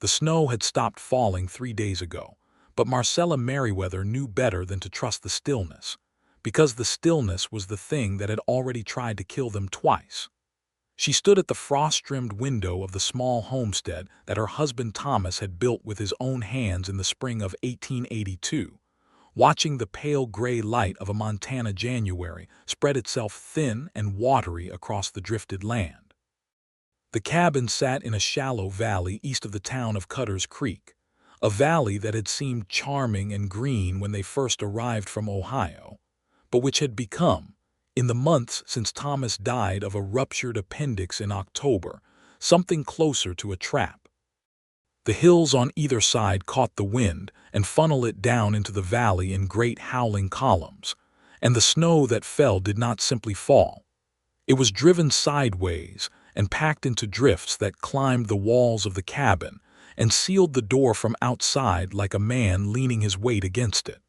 The snow had stopped falling 3 days ago, but Marcella Merriweather knew better than to trust the stillness, because the stillness was the thing that had already tried to kill them twice. She stood at the frost-rimmed window of the small homestead that her husband Thomas had built with his own hands in the spring of 1882, watching the pale gray light of a Montana January spread itself thin and watery across the drifted land. The cabin sat in a shallow valley east of the town of Cutter's Creek, a valley that had seemed charming and green when they first arrived from Ohio, but which had become, in the months since Thomas died of a ruptured appendix in October, something closer to a trap. The hills on either side caught the wind and funneled it down into the valley in great howling columns, and the snow that fell did not simply fall. It was driven sideways and packed into drifts that climbed the walls of the cabin and sealed the door from outside like a man leaning his weight against it.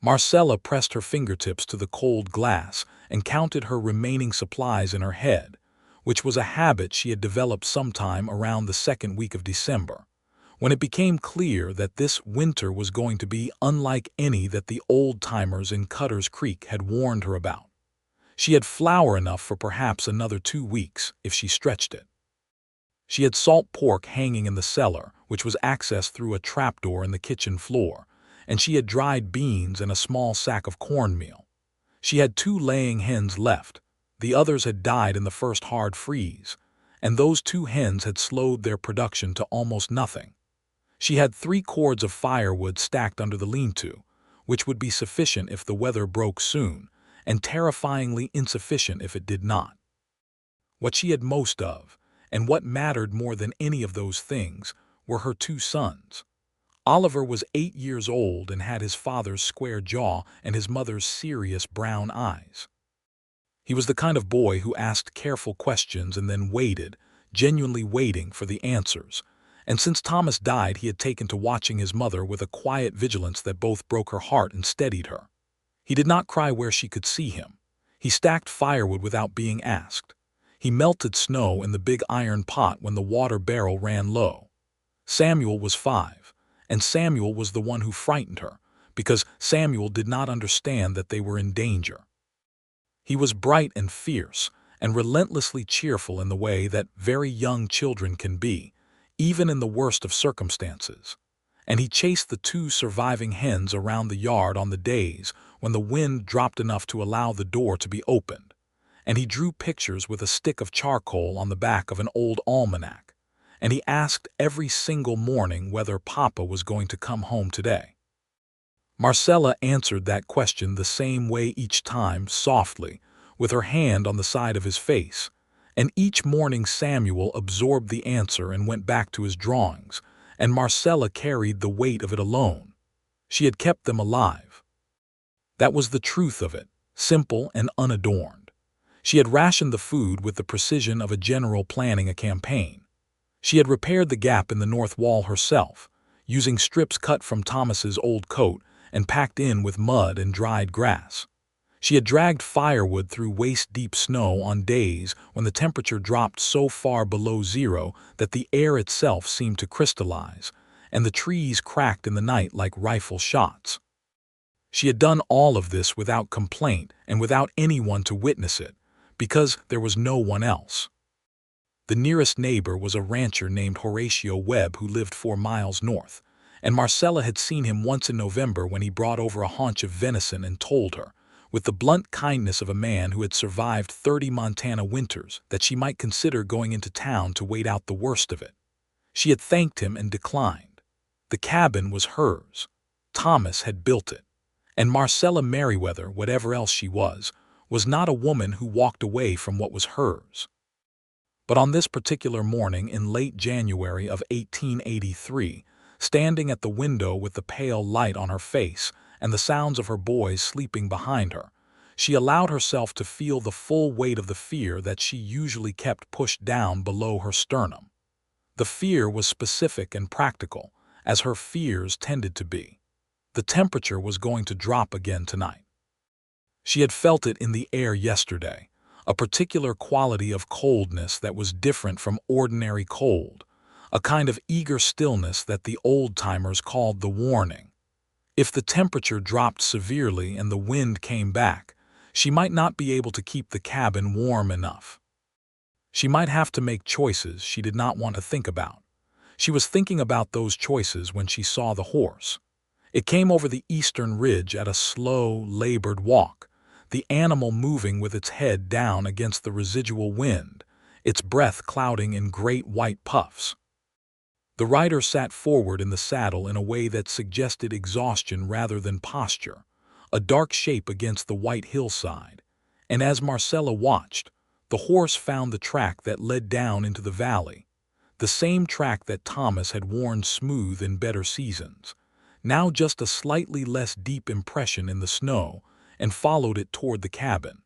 Marcella pressed her fingertips to the cold glass and counted her remaining supplies in her head, which was a habit she had developed sometime around the second week of December, when it became clear that this winter was going to be unlike any that the old-timers in Cutter's Creek had warned her about. She had flour enough for perhaps another 2 weeks if she stretched it. She had salt pork hanging in the cellar, which was accessed through a trapdoor in the kitchen floor, and she had dried beans and a small sack of cornmeal. She had 2 laying hens left. The others had died in the first hard freeze, and those 2 hens had slowed their production to almost nothing. She had 3 cords of firewood stacked under the lean-to, which would be sufficient if the weather broke soon, and terrifyingly insufficient if it did not. What she had most of, and what mattered more than any of those things, were her 2 sons. Oliver was 8 years old and had his father's square jaw and his mother's serious brown eyes. He was the kind of boy who asked careful questions and then waited, genuinely waiting for the answers, and since Thomas died he had taken to watching his mother with a quiet vigilance that both broke her heart and steadied her. He did not cry where she could see him. He stacked firewood without being asked. He melted snow in the big iron pot when the water barrel ran low. Samuel was 5, and Samuel was the one who frightened her, because Samuel did not understand that they were in danger. He was bright and fierce, and relentlessly cheerful in the way that very young children can be, even in the worst of circumstances. And he chased the 2 surviving hens around the yard on the days when the wind dropped enough to allow the door to be opened, and he drew pictures with a stick of charcoal on the back of an old almanac, and he asked every single morning whether Papa was going to come home today. Marcella answered that question the same way each time, softly, with her hand on the side of his face, and each morning Samuel absorbed the answer and went back to his drawings, and Marcella carried the weight of it alone. She had kept them alive. That was the truth of it, simple and unadorned. She had rationed the food with the precision of a general planning a campaign. She had repaired the gap in the north wall herself, using strips cut from Thomas's old coat and packed in with mud and dried grass. She had dragged firewood through waist-deep snow on days when the temperature dropped so far below zero that the air itself seemed to crystallize, and the trees cracked in the night like rifle shots. She had done all of this without complaint and without anyone to witness it, because there was no one else. The nearest neighbor was a rancher named Horatio Webb who lived 4 miles north, and Marcella had seen him once in November when he brought over a haunch of venison and told her, with the blunt kindness of a man who had survived 30 Montana winters, that she might consider going into town to wait out the worst of it. She had thanked him and declined. The cabin was hers. Thomas had built it. And Marcella Merriweather, whatever else she was not a woman who walked away from what was hers. But on this particular morning in late January of 1883, standing at the window with the pale light on her face and the sounds of her boys sleeping behind her, she allowed herself to feel the full weight of the fear that she usually kept pushed down below her sternum. The fear was specific and practical, as her fears tended to be. The temperature was going to drop again tonight. She had felt it in the air yesterday, a particular quality of coldness that was different from ordinary cold, a kind of eager stillness that the old-timers called the warning. If the temperature dropped severely and the wind came back, she might not be able to keep the cabin warm enough. She might have to make choices she did not want to think about. She was thinking about those choices when she saw the horse. It came over the eastern ridge at a slow, labored walk, the animal moving with its head down against the residual wind, its breath clouding in great white puffs. The rider sat forward in the saddle in a way that suggested exhaustion rather than posture, a dark shape against the white hillside, and as Marcella watched, the horse found the track that led down into the valley, the same track that Thomas had worn smooth in better seasons, now just a slightly less deep impression in the snow, and followed it toward the cabin.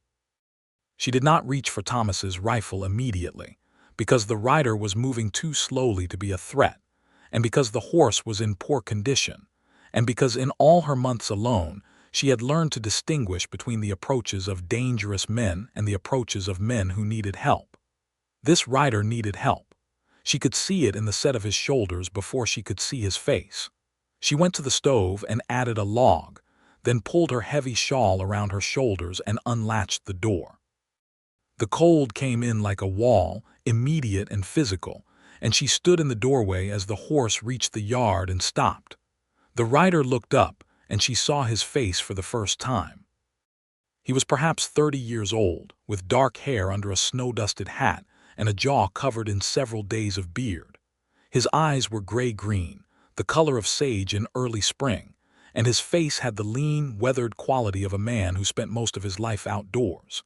She did not reach for Thomas's rifle immediately, because the rider was moving too slowly to be a threat, and because the horse was in poor condition, and because in all her months alone she had learned to distinguish between the approaches of dangerous men and the approaches of men who needed help. This rider needed help. She could see it in the set of his shoulders before she could see his face. She went to the stove and added a log, then pulled her heavy shawl around her shoulders and unlatched the door. The cold came in like a wall, immediate and physical, and she stood in the doorway as the horse reached the yard and stopped. The rider looked up, and she saw his face for the first time. He was perhaps 30 years old, with dark hair under a snow-dusted hat and a jaw covered in several days of beard. His eyes were gray-green, the color of sage in early spring, and his face had the lean, weathered quality of a man who spent most of his life outdoors.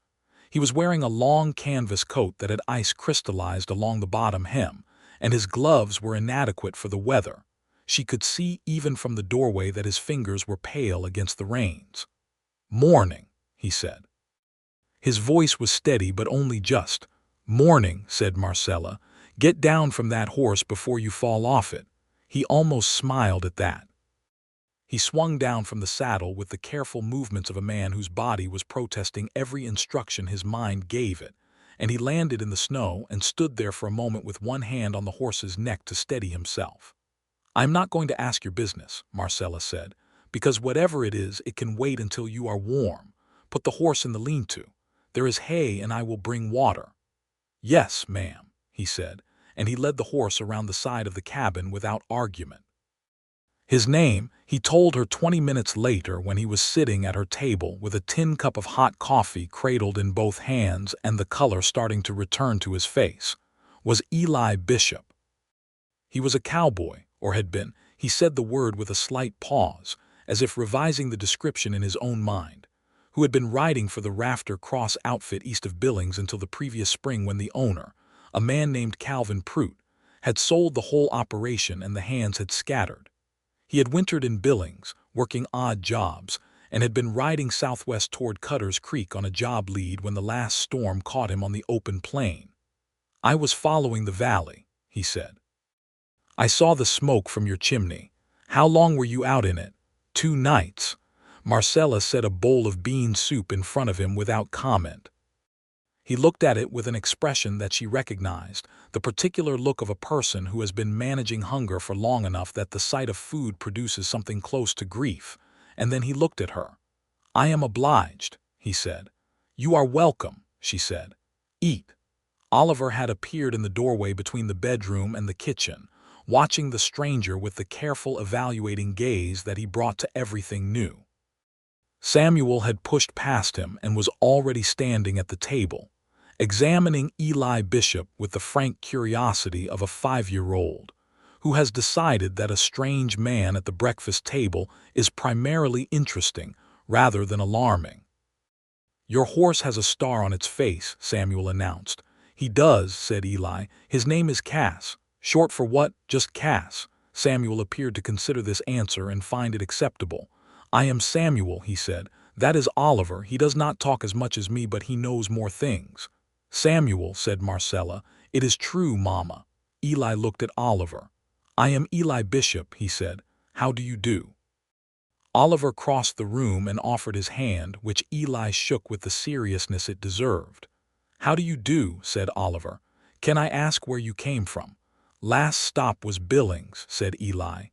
He was wearing a long canvas coat that had ice crystallized along the bottom hem, and his gloves were inadequate for the weather. She could see even from the doorway that his fingers were pale against the reins. "Morning," he said. His voice was steady but only just. "Morning," said Marcella. "Get down from that horse before you fall off it." He almost smiled at that. He swung down from the saddle with the careful movements of a man whose body was protesting every instruction his mind gave it, and he landed in the snow and stood there for a moment with one hand on the horse's neck to steady himself. "I'm not going to ask your business," Marcella said, "because whatever it is, it can wait until you are warm. Put the horse in the lean-to. There is hay and I will bring water." "Yes, ma'am," he said, and he led the horse around the side of the cabin without argument. His name, he told her 20 minutes later when he was sitting at her table with a tin cup of hot coffee cradled in both hands and the color starting to return to his face, was Eli Bishop. He was a cowboy, or had been. He said the word with a slight pause, as if revising the description in his own mind, who had been riding for the Rafter Cross outfit east of Billings until the previous spring when the owner, a man named Calvin Prout, had sold the whole operation and the hands had scattered. He had wintered in Billings, working odd jobs, and had been riding southwest toward Cutter's Creek on a job lead when the last storm caught him on the open plain. "I was following the valley," he said. "I saw the smoke from your chimney. How long were you out in it?" "2 nights." Marcella set a bowl of bean soup in front of him without comment. He looked at it with an expression that she recognized, the particular look of a person who has been managing hunger for long enough that the sight of food produces something close to grief, and then he looked at her. "I am obliged," he said. "You are welcome," she said. "Eat." Oliver had appeared in the doorway between the bedroom and the kitchen, watching the stranger with the careful evaluating gaze that he brought to everything new. Samuel had pushed past him and was already standing at the table, examining Eli Bishop with the frank curiosity of a 5-year-old, who has decided that a strange man at the breakfast table is primarily interesting rather than alarming. "Your horse has a star on its face," Samuel announced. "He does," said Eli. "His name is Cass." "Short for what?" "Just Cass." Samuel appeared to consider this answer and find it acceptable. "I am Samuel," he said. "That is Oliver. He does not talk as much as me, but he knows more things." "Samuel," said Marcella. "It is true, Mama." Eli looked at Oliver. "I am Eli Bishop," he said. "How do you do?" Oliver crossed the room and offered his hand, which Eli shook with the seriousness it deserved. "How do you do?" said Oliver. "Can I ask where you came from?" "Last stop was Billings," said Eli.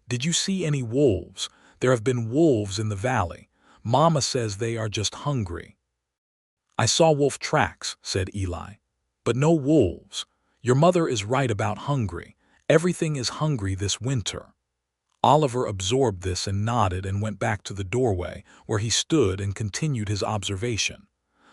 "Did you see any wolves? There have been wolves in the valley. Mama says they are just hungry." "I saw wolf tracks," said Eli. "But no wolves. Your mother is right about hungry. Everything is hungry this winter." Oliver absorbed this and nodded and went back to the doorway, where he stood and continued his observation.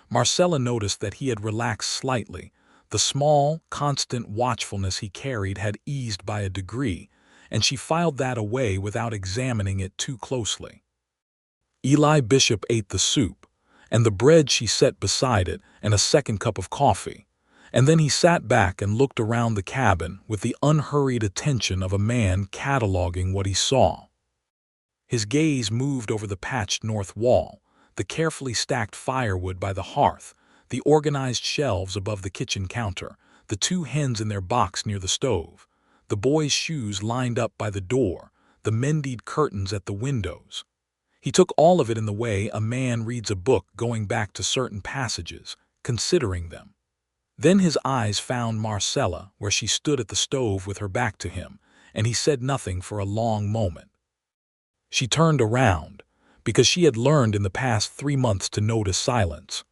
Marcella noticed that he had relaxed slightly. The small, constant watchfulness he carried had eased by a degree, and she filed that away without examining it too closely. Eli Bishop ate the soup, and the bread she set beside it, and a second cup of coffee. And then he sat back and looked around the cabin with the unhurried attention of a man cataloging what he saw. His gaze moved over the patched north wall, the carefully stacked firewood by the hearth, the organized shelves above the kitchen counter, the two hens in their box near the stove, the boys' shoes lined up by the door, the mended curtains at the windows. He took all of it in the way a man reads a book, going back to certain passages, considering them. Then his eyes found Marcella, where she stood at the stove with her back to him, and he said nothing for a long moment. She turned around, because she had learned in the past 3 months to notice silence.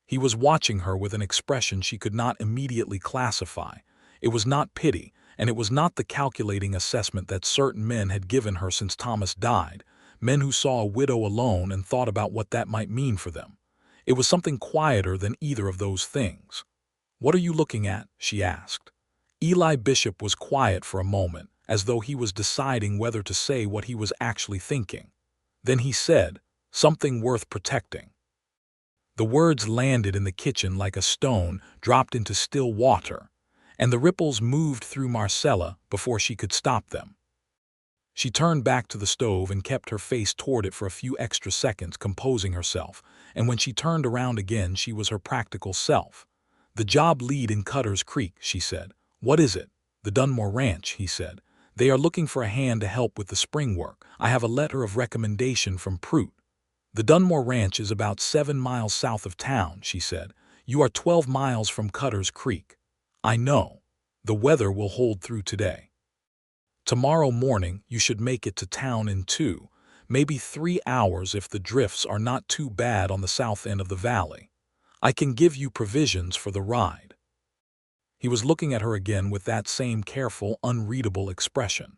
He was watching her with an expression she could not immediately classify. It was not pity, and it was not the calculating assessment that certain men had given her since Thomas died, men who saw a widow alone and thought about what that might mean for them. It was something quieter than either of those things. "What are you looking at?" she asked. Eli Bishop was quiet for a moment, as though he was deciding whether to say what he was actually thinking. Then he said, "Something worth protecting." The words landed in the kitchen like a stone dropped into still water, and the ripples moved through Marcella before she could stop them. She turned back to the stove and kept her face toward it for a few extra seconds, composing herself, and when she turned around again she was her practical self. "The job lead in Cutter's Creek," she said. "What is it?" "The Dunmore Ranch," he said. "They are looking for a hand to help with the spring work. I have a letter of recommendation from Prout." "The Dunmore Ranch is about 7 miles south of town," she said. "You are 12 miles from Cutter's Creek." "I know. The weather will hold through today. Tomorrow morning you should make it to town in 2, maybe 3 hours if the drifts are not too bad on the south end of the valley. I can give you provisions for the ride." He was looking at her again with that same careful, unreadable expression.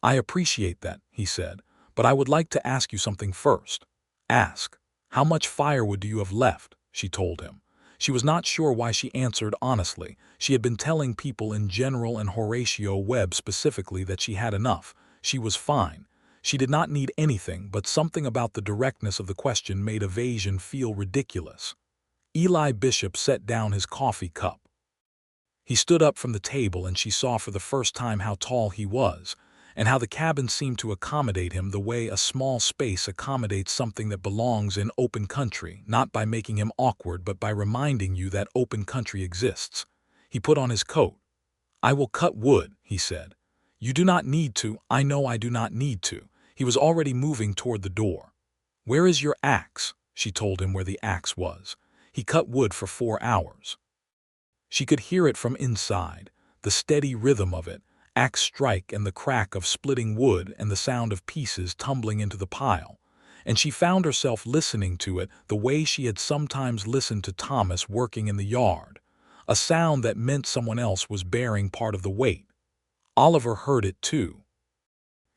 "I appreciate that," he said, "but I would like to ask you something first." "Ask. How much firewood do you have left?" she told him. She was not sure why she answered honestly. She had been telling people in general and Horatio Webb specifically that she had enough. She was fine. She did not need anything, but something about the directness of the question made evasion feel ridiculous. Eli Bishop set down his coffee cup. He stood up from the table and she saw for the first time how tall he was, and how the cabin seemed to accommodate him the way a small space accommodates something that belongs in open country, not by making him awkward but by reminding you that open country exists. He put on his coat. "I will cut wood," he said. "You do not need to." "I know I do not need to." He was already moving toward the door. "Where is your axe?" She told him where the axe was. He cut wood for 4 hours. She could hear it from inside, the steady rhythm of it, axe strike and the crack of splitting wood and the sound of pieces tumbling into the pile, and she found herself listening to it the way she had sometimes listened to Thomas working in the yard, a sound that meant someone else was bearing part of the weight. Oliver heard it too.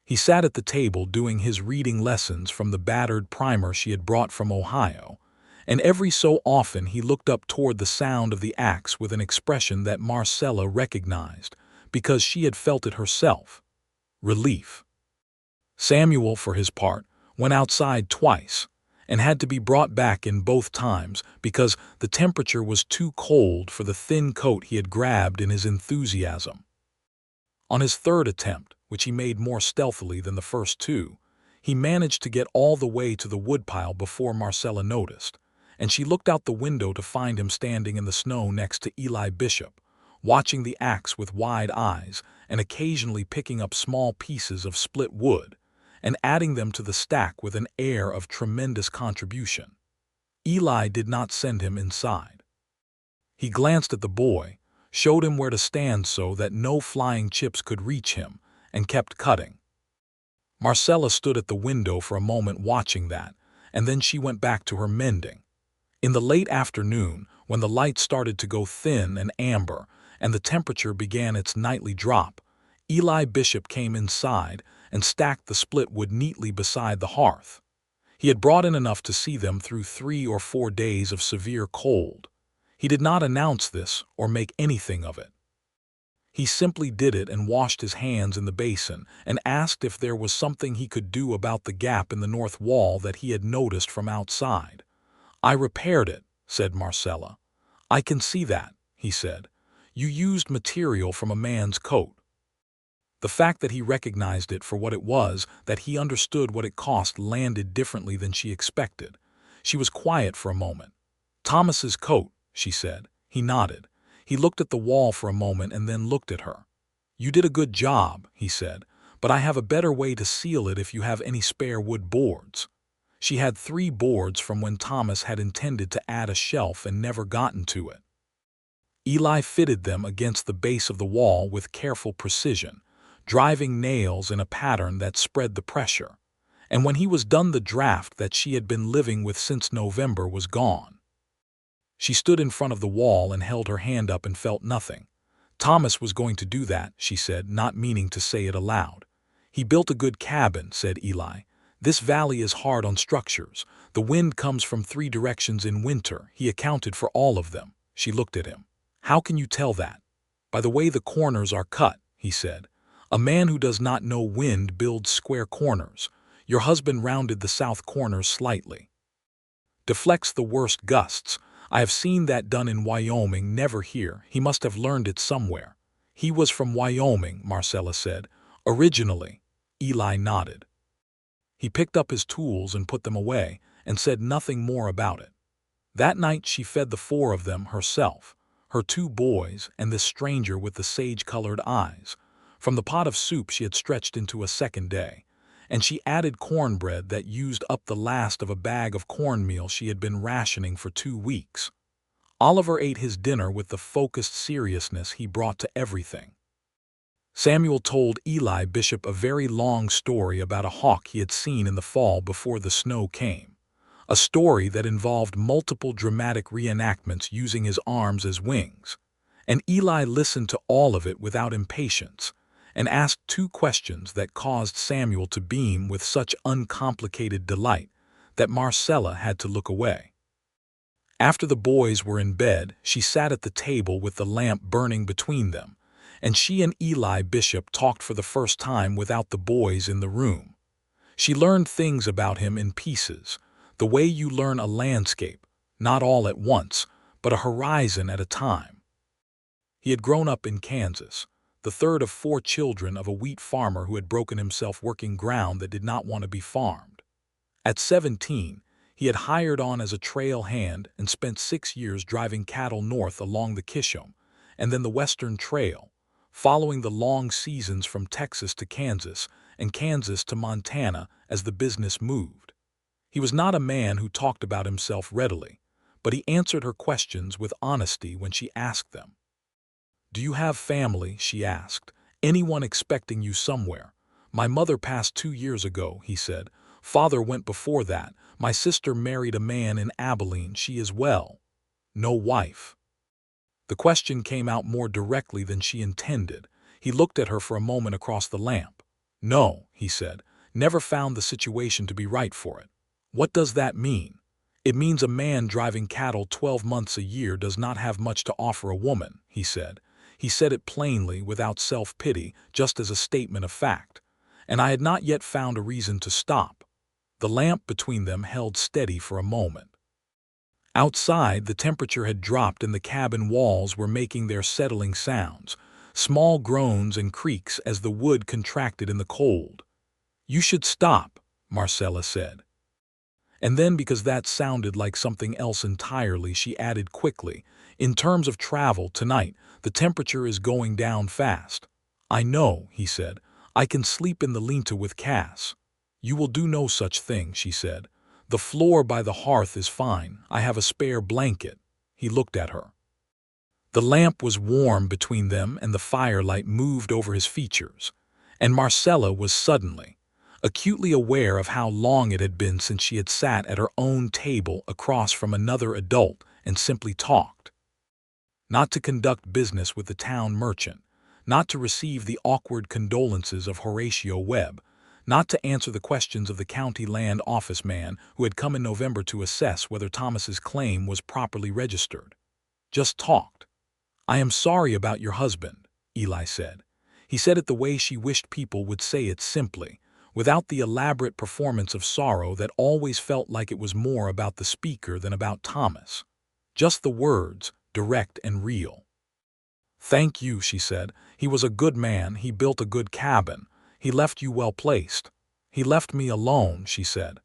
He sat at the table doing his reading lessons from the battered primer she had brought from Ohio, and every so often he looked up toward the sound of the axe with an expression that Marcella recognized, because she had felt it herself. Relief. Samuel, for his part, went outside twice, and had to be brought back in both times because the temperature was too cold for the thin coat he had grabbed in his enthusiasm. On his third attempt, which he made more stealthily than the first 2, he managed to get all the way to the woodpile before Marcella noticed, and she looked out the window to find him standing in the snow next to Eli Bishop, watching the axe with wide eyes and occasionally picking up small pieces of split wood and adding them to the stack with an air of tremendous contribution. Eli did not send him inside. He glanced at the boy, showed him where to stand so that no flying chips could reach him, and kept cutting. Marcella stood at the window for a moment watching that, and then she went back to her mending. In the late afternoon, when the light started to go thin and amber, and the temperature began its nightly drop, Eli Bishop came inside and stacked the split wood neatly beside the hearth. He had brought in enough to see them through 3 or 4 days of severe cold. He did not announce this or make anything of it. He simply did it and washed his hands in the basin and asked if there was something he could do about the gap in the north wall that he had noticed from outside. "I repaired it," said Marcella. "I can see that," he said. "You used material from a man's coat." The fact that he recognized it for what it was, that he understood what it cost, landed differently than she expected. She was quiet for a moment. "Thomas's coat," she said. He nodded. He looked at the wall for a moment and then looked at her. "You did a good job," he said, "but I have a better way to seal it if you have any spare wood boards." She had 3 boards from when Thomas had intended to add a shelf and never gotten to it. Eli fitted them against the base of the wall with careful precision, driving nails in a pattern that spread the pressure. And when he was done, the draft that she had been living with since November was gone. She stood in front of the wall and held her hand up and felt nothing. "Thomas was going to do that," she said, not meaning to say it aloud. "He built a good cabin," said Eli. "This valley is hard on structures. The wind comes from 3 directions in winter. He accounted for all of them." She looked at him. "How can you tell that?" "By the way the corners are cut," he said. "A man who does not know wind builds square corners. Your husband rounded the south corners slightly. Deflects the worst gusts. I have seen that done in Wyoming, never here. He must have learned it somewhere." "He was from Wyoming," Marcella said. "Originally." Eli nodded. He picked up his tools and put them away, and said nothing more about it. That night she fed the 4 of them herself, her 2 boys and this stranger with the sage-colored eyes. From the pot of soup she had stretched into a second day, and she added cornbread that used up the last of a bag of cornmeal she had been rationing for 2 weeks. Oliver ate his dinner with the focused seriousness he brought to everything. Samuel told Eli Bishop a very long story about a hawk he had seen in the fall before the snow came. A story that involved multiple dramatic reenactments using his arms as wings. And Eli listened to all of it without impatience, and asked 2 questions that caused Samuel to beam with such uncomplicated delight that Marcella had to look away. After the boys were in bed, she sat at the table with the lamp burning between them, and she and Eli Bishop talked for the first time without the boys in the room. She learned things about him in pieces, the way you learn a landscape, not all at once, but a horizon at a time. He had grown up in Kansas, the 3rd of 4 children of a wheat farmer who had broken himself working ground that did not want to be farmed. At 17, he had hired on as a trail hand and spent 6 years driving cattle north along the Kishom and then the Western Trail, following the long seasons from Texas to Kansas and Kansas to Montana as the business moved. He was not a man who talked about himself readily, but he answered her questions with honesty when she asked them. "Do you have family?" she asked. "Anyone expecting you somewhere?" "My mother passed 2 years ago," he said. "Father went before that. My sister married a man in Abilene. She is well." "No wife?" The question came out more directly than she intended. He looked at her for a moment across the lamp. "No," he said. "Never found the situation to be right for it." "What does that mean?" "It means a man driving cattle 12 months a year does not have much to offer a woman," he said. He said it plainly, without self-pity, just as a statement of fact. And I had not yet found a reason to stop. The lamp between them held steady for a moment. Outside, the temperature had dropped and the cabin walls were making their settling sounds, small groans and creaks as the wood contracted in the cold. "You should stop," Marcella said. And then, because that sounded like something else entirely, she added quickly, "In terms of travel, tonight, the temperature is going down fast." "I know," he said. "I can sleep in the lean-to with Cass." "You will do no such thing," she said. "The floor by the hearth is fine. I have a spare blanket." He looked at her. The lamp was warm between them and the firelight moved over his features, and Marcella was suddenly, acutely aware of how long it had been since she had sat at her own table across from another adult and simply talked. Not to conduct business with the town merchant, not to receive the awkward condolences of Horatio Webb, not to answer the questions of the county land office man who had come in November to assess whether Thomas's claim was properly registered. Just talked. "I am sorry about your husband," Eli said. He said it the way she wished people would say it, simply, without the elaborate performance of sorrow that always felt like it was more about the speaker than about Thomas. Just the words, direct and real. "Thank you," she said. "He was a good man. He built a good cabin. He left you well placed. He left me alone," she said.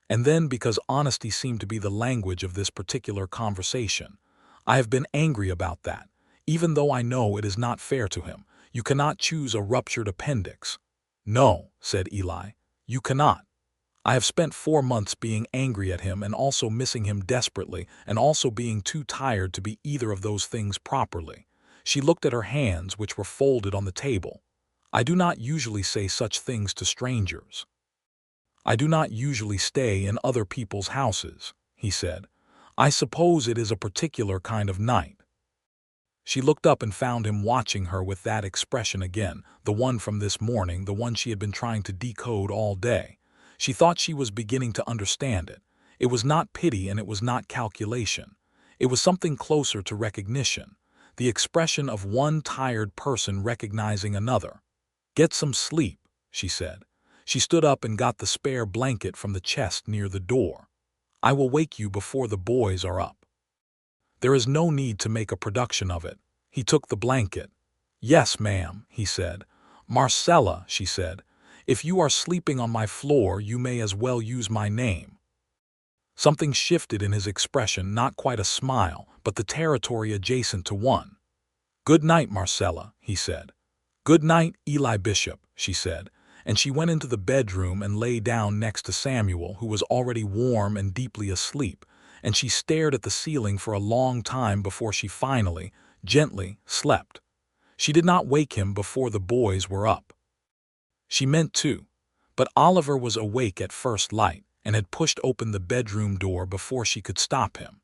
And then, because honesty seemed to be the language of this particular conversation, "I have been angry about that, even though I know it is not fair to him. You cannot choose a ruptured appendix." "No," said Eli, "you cannot. I have spent 4 months being angry at him and also missing him desperately and also being too tired to be either of those things properly." She looked at her hands, which were folded on the table. "I do not usually say such things to strangers. I do not usually stay in other people's houses," he said. "I suppose it is a particular kind of night." She looked up and found him watching her with that expression again, the one from this morning, the one she had been trying to decode all day. She thought she was beginning to understand it. It was not pity and it was not calculation. It was something closer to recognition, the expression of one tired person recognizing another. "Get some sleep," she said. She stood up and got the spare blanket from the chest near the door. "I will wake you before the boys are up." "There is no need to make a production of it." He took the blanket. "Yes, ma'am," he said. "Marcella," she said, "if you are sleeping on my floor, you may as well use my name." Something shifted in his expression, not quite a smile, but the territory adjacent to one. "Good night, Marcella," he said. "Good night, Eli Bishop," she said, and she went into the bedroom and lay down next to Samuel, who was already warm and deeply asleep, and she stared at the ceiling for a long time before she finally, gently, slept. She did not wake him before the boys were up. She meant to, but Oliver was awake at first light and had pushed open the bedroom door before she could stop him,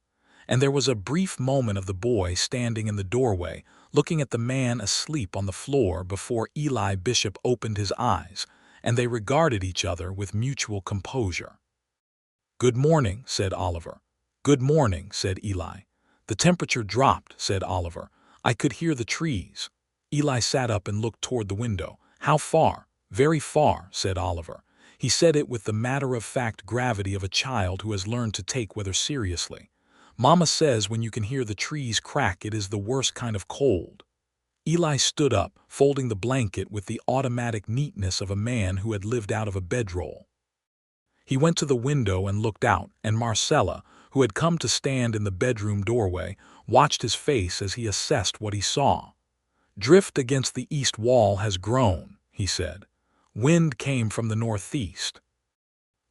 and there was a brief moment of the boy standing in the doorway, looking at the man asleep on the floor before Eli Bishop opened his eyes, and they regarded each other with mutual composure. "Good morning," said Oliver. "Good morning," said Eli. "The temperature dropped," said Oliver. "I could hear the trees." Eli sat up and looked toward the window. "How far?" "Very far," said Oliver. He said it with the matter-of-fact gravity of a child who has learned to take weather seriously. "Mama says when you can hear the trees crack, it is the worst kind of cold." Eli stood up, folding the blanket with the automatic neatness of a man who had lived out of a bedroll. He went to the window and looked out, and Marcella, who had come to stand in the bedroom doorway, watched his face as he assessed what he saw. "Drift against the east wall has grown," he said. "Wind came from the northeast.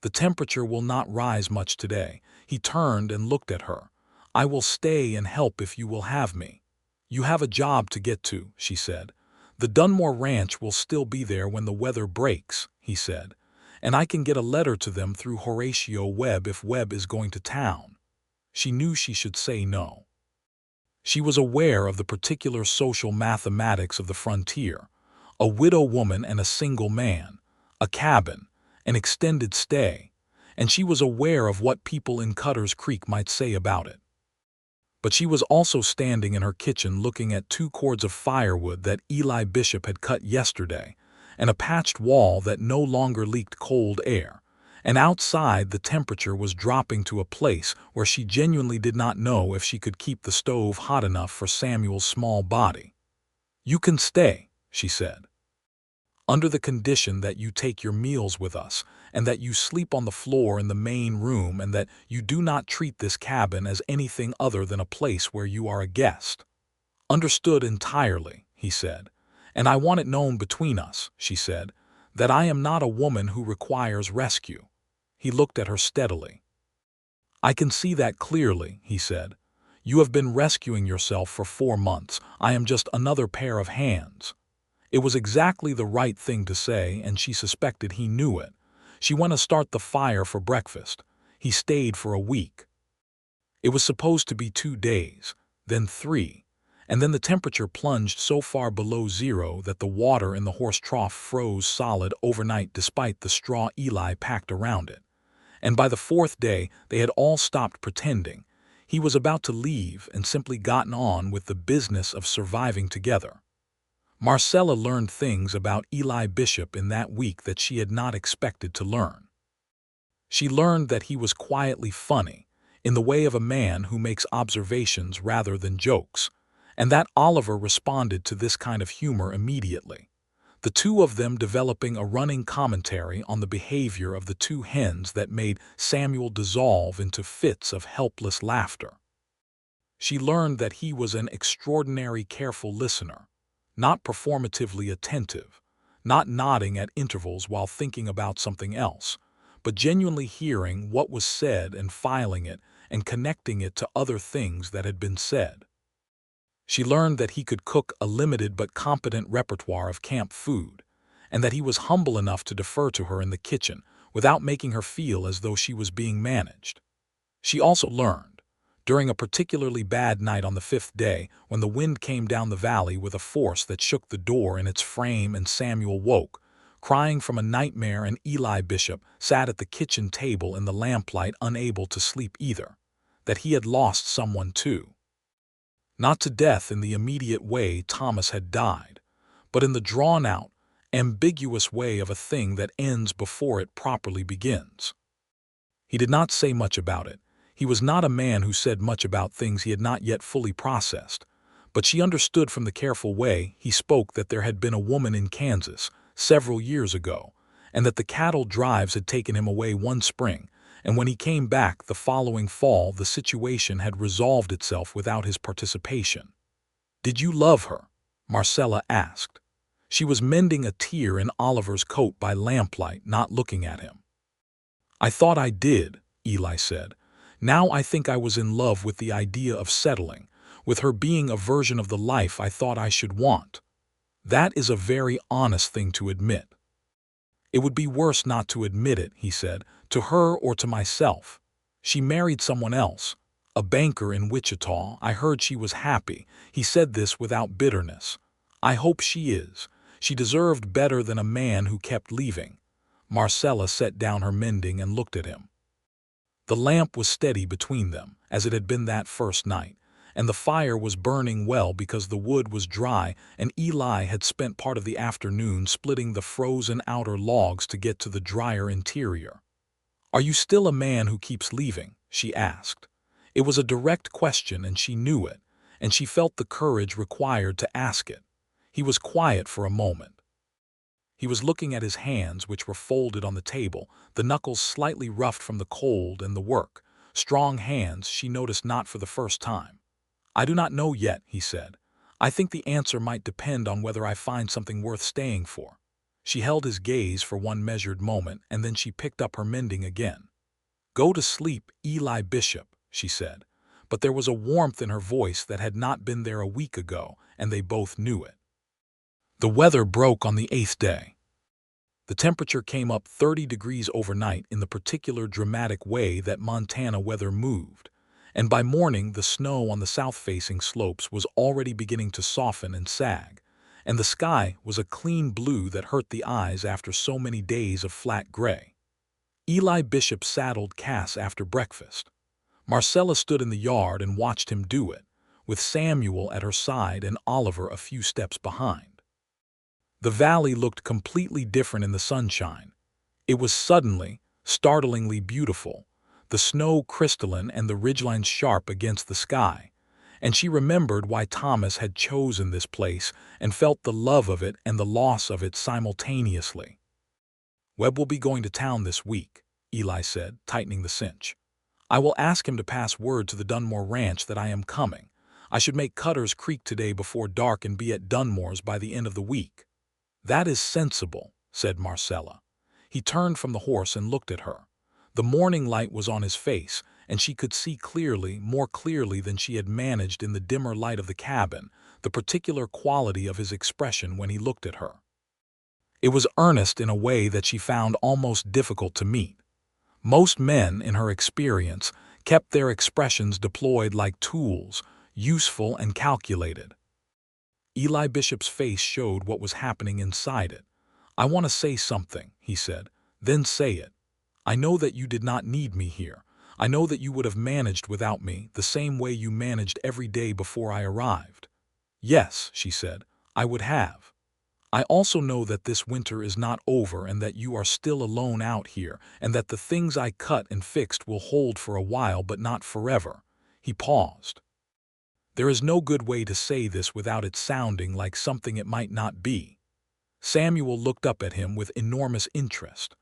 The temperature will not rise much today." He turned and looked at her. "I will stay and help if you will have me." "You have a job to get to," she said. "The Dunmore Ranch will still be there when the weather breaks," he said. "And I can get a letter to them through Horatio Webb if Webb is going to town." She knew she should say no. She was aware of the particular social mathematics of the frontier: a widow woman and a single man, a cabin, an extended stay, and she was aware of what people in Cutter's Creek might say about it. But she was also standing in her kitchen looking at 2 cords of firewood that Eli Bishop had cut yesterday, and a patched wall that no longer leaked cold air, and outside the temperature was dropping to a place where she genuinely did not know if she could keep the stove hot enough for Samuel's small body. "You can stay," she said, "under the condition that you take your meals with us, and that you sleep on the floor in the main room, and that you do not treat this cabin as anything other than a place where you are a guest." "Understood entirely," he said. "And I want it known between us," she said, "that I am not a woman who requires rescue." He looked at her steadily. "I can see that clearly," he said. You have been rescuing yourself for 4 months. I am just another pair of hands." It was exactly the right thing to say, and she suspected he knew it. She went to start the fire for breakfast. He stayed for a week. It was supposed to be 2 days, then 3, and then the temperature plunged so far below zero that the water in the horse trough froze solid overnight despite the straw Eli packed around it. And by the 4th day, they had all stopped pretending. He was about to leave and simply gotten on with the business of surviving together. Marcella learned things about Eli Bishop in that week that she had not expected to learn. She learned that he was quietly funny, in the way of a man who makes observations rather than jokes, and that Oliver responded to this kind of humor immediately, the two of them developing a running commentary on the behavior of the two hens that made Samuel dissolve into fits of helpless laughter. She learned that he was an extraordinary careful listener, not performatively attentive, not nodding at intervals while thinking about something else, but genuinely hearing what was said and filing it and connecting it to other things that had been said. She learned that he could cook a limited but competent repertoire of camp food, and that he was humble enough to defer to her in the kitchen without making her feel as though she was being managed. She also learned, during a particularly bad night on the 5th day, when the wind came down the valley with a force that shook the door in its frame and Samuel woke, crying from a nightmare, and Eli Bishop sat at the kitchen table in the lamplight unable to sleep either, that he had lost someone too. Not to death in the immediate way Thomas had died, but in the drawn-out, ambiguous way of a thing that ends before it properly begins. He did not say much about it. He was not a man who said much about things he had not yet fully processed, but she understood from the careful way he spoke that there had been a woman in Kansas several years ago, and that the cattle drives had taken him away one spring, and when he came back the following fall the situation had resolved itself without his participation. "Did you love her?" Marcella asked. She was mending a tear in Oliver's coat by lamplight, not looking at him. "I thought I did," Eli said. "Now I think I was in love with the idea of settling, with her being a version of the life I thought I should want. That is a very honest thing to admit." "It would be worse not to admit it," he said, "to her or to myself. She married someone else, a banker in Wichita. I heard she was happy." He said this without bitterness. "I hope she is. She deserved better than a man who kept leaving." Marcella set down her mending and looked at him. The lamp was steady between them, as it had been that first night, and the fire was burning well because the wood was dry, and Eli had spent part of the afternoon splitting the frozen outer logs to get to the drier interior. "Are you still a man who keeps leaving?" she asked. It was a direct question, and she knew it, and she felt the courage required to ask it. He was quiet for a moment. He was looking at his hands, which were folded on the table, the knuckles slightly roughed from the cold and the work. Strong hands, she noticed not for the first time. "I do not know yet," he said. "I think the answer might depend on whether I find something worth staying for." She held his gaze for one measured moment, and then she picked up her mending again. "Go to sleep, Eli Bishop," she said, but there was a warmth in her voice that had not been there a week ago, and they both knew it. The weather broke on the 8th day. The temperature came up 30 degrees overnight in the particular dramatic way that Montana weather moved, and by morning the snow on the south-facing slopes was already beginning to soften and sag, and the sky was a clean blue that hurt the eyes after so many days of flat gray. Eli Bishop saddled Cass after breakfast. Marcella stood in the yard and watched him do it, with Samuel at her side and Oliver a few steps behind. The valley looked completely different in the sunshine. It was suddenly, startlingly beautiful, the snow crystalline and the ridgelines sharp against the sky, and she remembered why Thomas had chosen this place and felt the love of it and the loss of it simultaneously. "Webb will be going to town this week," Eli said, tightening the cinch. "I will ask him to pass word to the Dunmore Ranch that I am coming. I should make Cutter's Creek today before dark and be at Dunmore's by the end of the week." "That is sensible," said Marcella. He turned from the horse and looked at her. The morning light was on his face, and she could see clearly, more clearly than she had managed in the dimmer light of the cabin, the particular quality of his expression when he looked at her. It was earnest in a way that she found almost difficult to meet. Most men, in her experience, kept their expressions deployed like tools, useful and calculated. Eli Bishop's face showed what was happening inside it. "I want to say something," he said. "Then say it. I know that you did not need me here. I know that you would have managed without me, the same way you managed every day before I arrived." "Yes," she said, "I would have. I also know that this winter is not over and that you are still alone out here, and that the things I cut and fixed will hold for a while but not forever." He paused. There is no good way to say this without it sounding like something it might not be. Samuel looked up at him with enormous interest.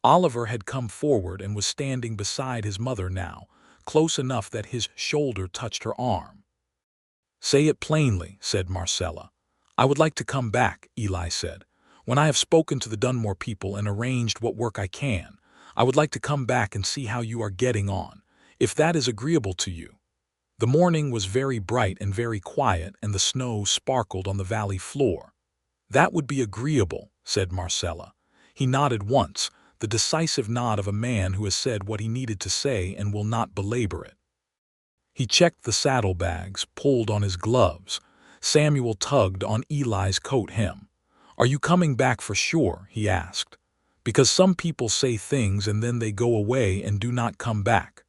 Oliver had come forward and was standing beside his mother now, close enough that his shoulder touched her arm. "Say it plainly," said Marcella. "I would like to come back," Eli said. "When I have spoken to the Dunmore people and arranged what work I can, I would like to come back and see how you are getting on, if that is agreeable to you." The morning was very bright and very quiet, and the snow sparkled on the valley floor. "That would be agreeable," said Marcella. He nodded once, the decisive nod of a man who has said what he needed to say and will not belabor it. He checked the saddlebags, pulled on his gloves. Samuel tugged on Eli's coat hem. "Are you coming back for sure?" he asked. "Because some people say things and then they go away and do not come back."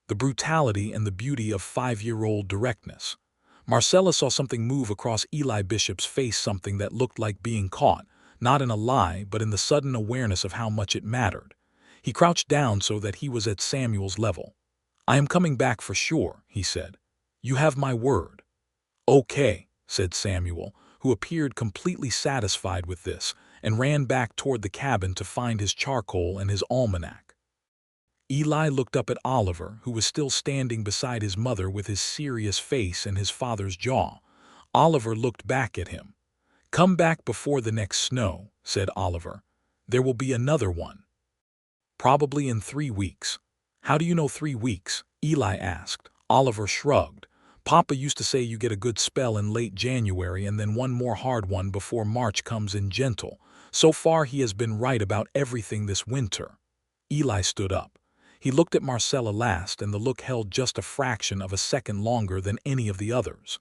The brutality and the beauty of 5-year-old directness. Marcella saw something move across Eli Bishop's face, something that looked like being caught, not in a lie but in the sudden awareness of how much it mattered. He crouched down so that he was at Samuel's level. "I am coming back for sure," he said. "You have my word." "Okay," said Samuel, who appeared completely satisfied with this, and ran back toward the cabin to find his charcoal and his almanac. Eli looked up at Oliver, who was still standing beside his mother with his serious face and his father's jaw. Oliver looked back at him. "Come back before the next snow," said Oliver. "There will be another one. Probably in 3 weeks. "How do you know 3 weeks?" Eli asked. Oliver shrugged. "Papa used to say you get a good spell in late January and then one more hard one before March comes in gentle. So far he has been right about everything this winter." Eli stood up. He looked at Marcella last, and the look held just a fraction of a second longer than any of the others.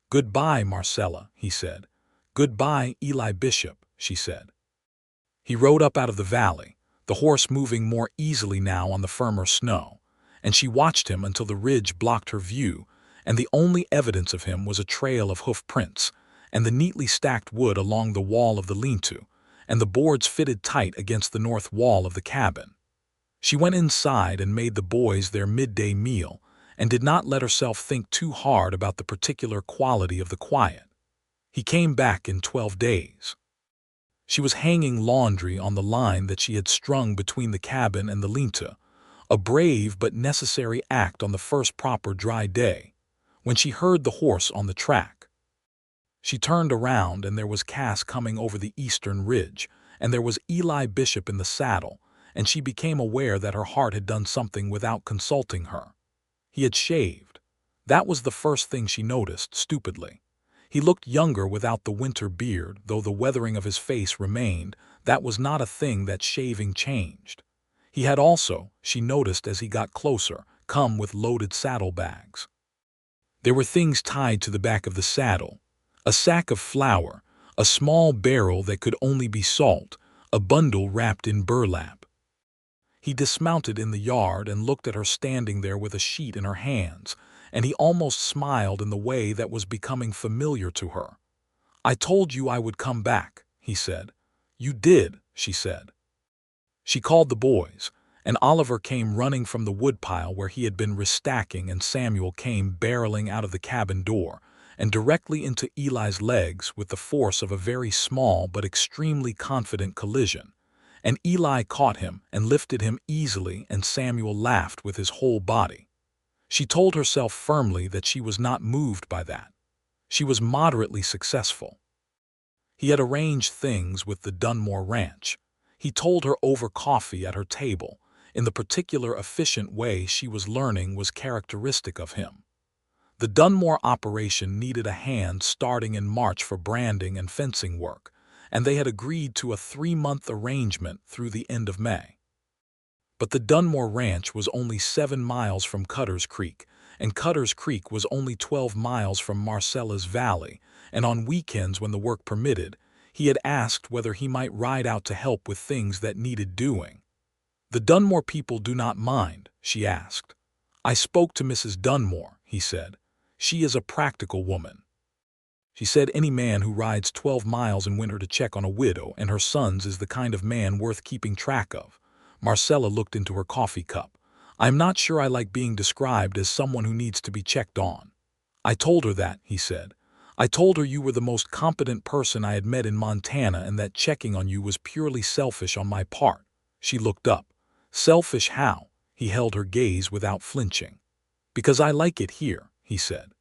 "Goodbye, Marcella," he said. "Goodbye, Eli Bishop," she said. He rode up out of the valley, the horse moving more easily now on the firmer snow, and she watched him until the ridge blocked her view, and the only evidence of him was a trail of hoof prints, and the neatly stacked wood along the wall of the lean-to, and the boards fitted tight against the north wall of the cabin. She went inside and made the boys their midday meal, and did not let herself think too hard about the particular quality of the quiet. He came back in 12 days. She was hanging laundry on the line that she had strung between the cabin and the lean-to, a brave but necessary act on the first proper dry day, when she heard the horse on the track. She turned around, and there was Cass coming over the eastern ridge, and there was Eli Bishop in the saddle, and she became aware that her heart had done something without consulting her. He had shaved. That was the first thing she noticed, stupidly. He looked younger without the winter beard, though the weathering of his face remained. That was not a thing that shaving changed. He had also, she noticed as he got closer, come with loaded saddlebags. There were things tied to the back of the saddle: a sack of flour, a small barrel that could only be salt, a bundle wrapped in burlap. He dismounted in the yard and looked at her standing there with a sheet in her hands, and he almost smiled in the way that was becoming familiar to her. "I told you I would come back," he said. "You did," she said. She called the boys, and Oliver came running from the woodpile where he had been restacking, and Samuel came barreling out of the cabin door and directly into Eli's legs with the force of a very small but extremely confident collision. And Eli caught him and lifted him easily, and Samuel laughed with his whole body. She told herself firmly that she was not moved by that. She was moderately successful. He had arranged things with the Dunmore ranch. He told her over coffee at her table. in the particular efficient way she was learning was characteristic of him. The Dunmore operation needed a hand starting in March for branding and fencing work, and they had agreed to a 3-month arrangement through the end of May. But the Dunmore Ranch was only 7 miles from Cutter's Creek, and Cutter's Creek was only 12 miles from Marcella's Valley, and on weekends when the work permitted, he had asked whether he might ride out to help with things that needed doing. "The Dunmore people do not mind," she asked. "I spoke to Mrs. Dunmore," he said. "She is a practical woman." She said any man who rides 12 miles in winter to check on a widow and her sons is the kind of man worth keeping track of. Marcella looked into her coffee cup. "I'm not sure I like being described as someone who needs to be checked on." "I told her that," he said. "I told her you were the most competent person I had met in Montana and that checking on you was purely selfish on my part." She looked up. "Selfish how?" He held her gaze without flinching. "Because I like it here," he said.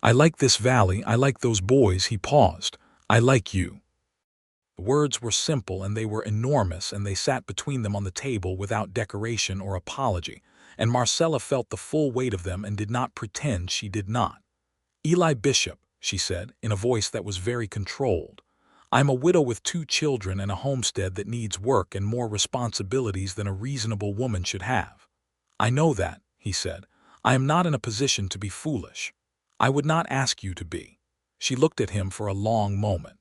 "I like this valley, I like those boys." He paused. "I like you." The words were simple and they were enormous, and they sat between them on the table without decoration or apology, and Marcella felt the full weight of them and did not pretend she did not. "Eli Bishop," she said, in a voice that was very controlled, "I'm a widow with 2 children and a homestead that needs work and more responsibilities than a reasonable woman should have." "I know that," he said. "I am not in a position to be foolish. I would not ask you to be." She looked at him for a long moment.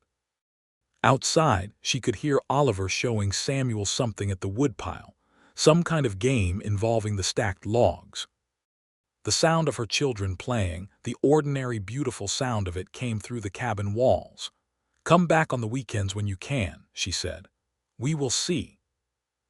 Outside, she could hear Oliver showing Samuel something at the woodpile, some kind of game involving the stacked logs. The sound of her children playing, the ordinary beautiful sound of it, came through the cabin walls. "Come back on the weekends when you can," she said. "We will see."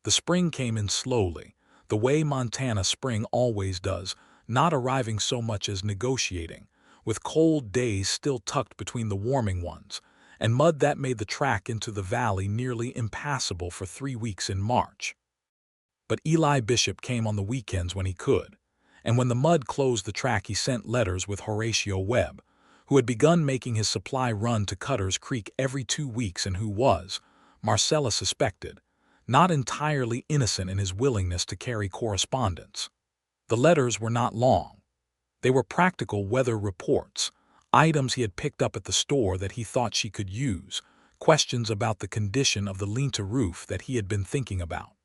The spring came in slowly, the way Montana spring always does, not arriving so much as negotiating, with cold days still tucked between the warming ones, and mud that made the track into the valley nearly impassable for 3 weeks in March. But Eli Bishop came on the weekends when he could, and when the mud closed the track he sent letters with Horatio Webb, who had begun making his supply run to Cutter's Creek every 2 weeks and who was, Marcella suspected, not entirely innocent in his willingness to carry correspondence. The letters were not long. They were practical weather reports, items he had picked up at the store that he thought she could use, questions about the condition of the lean-to roof that he had been thinking about.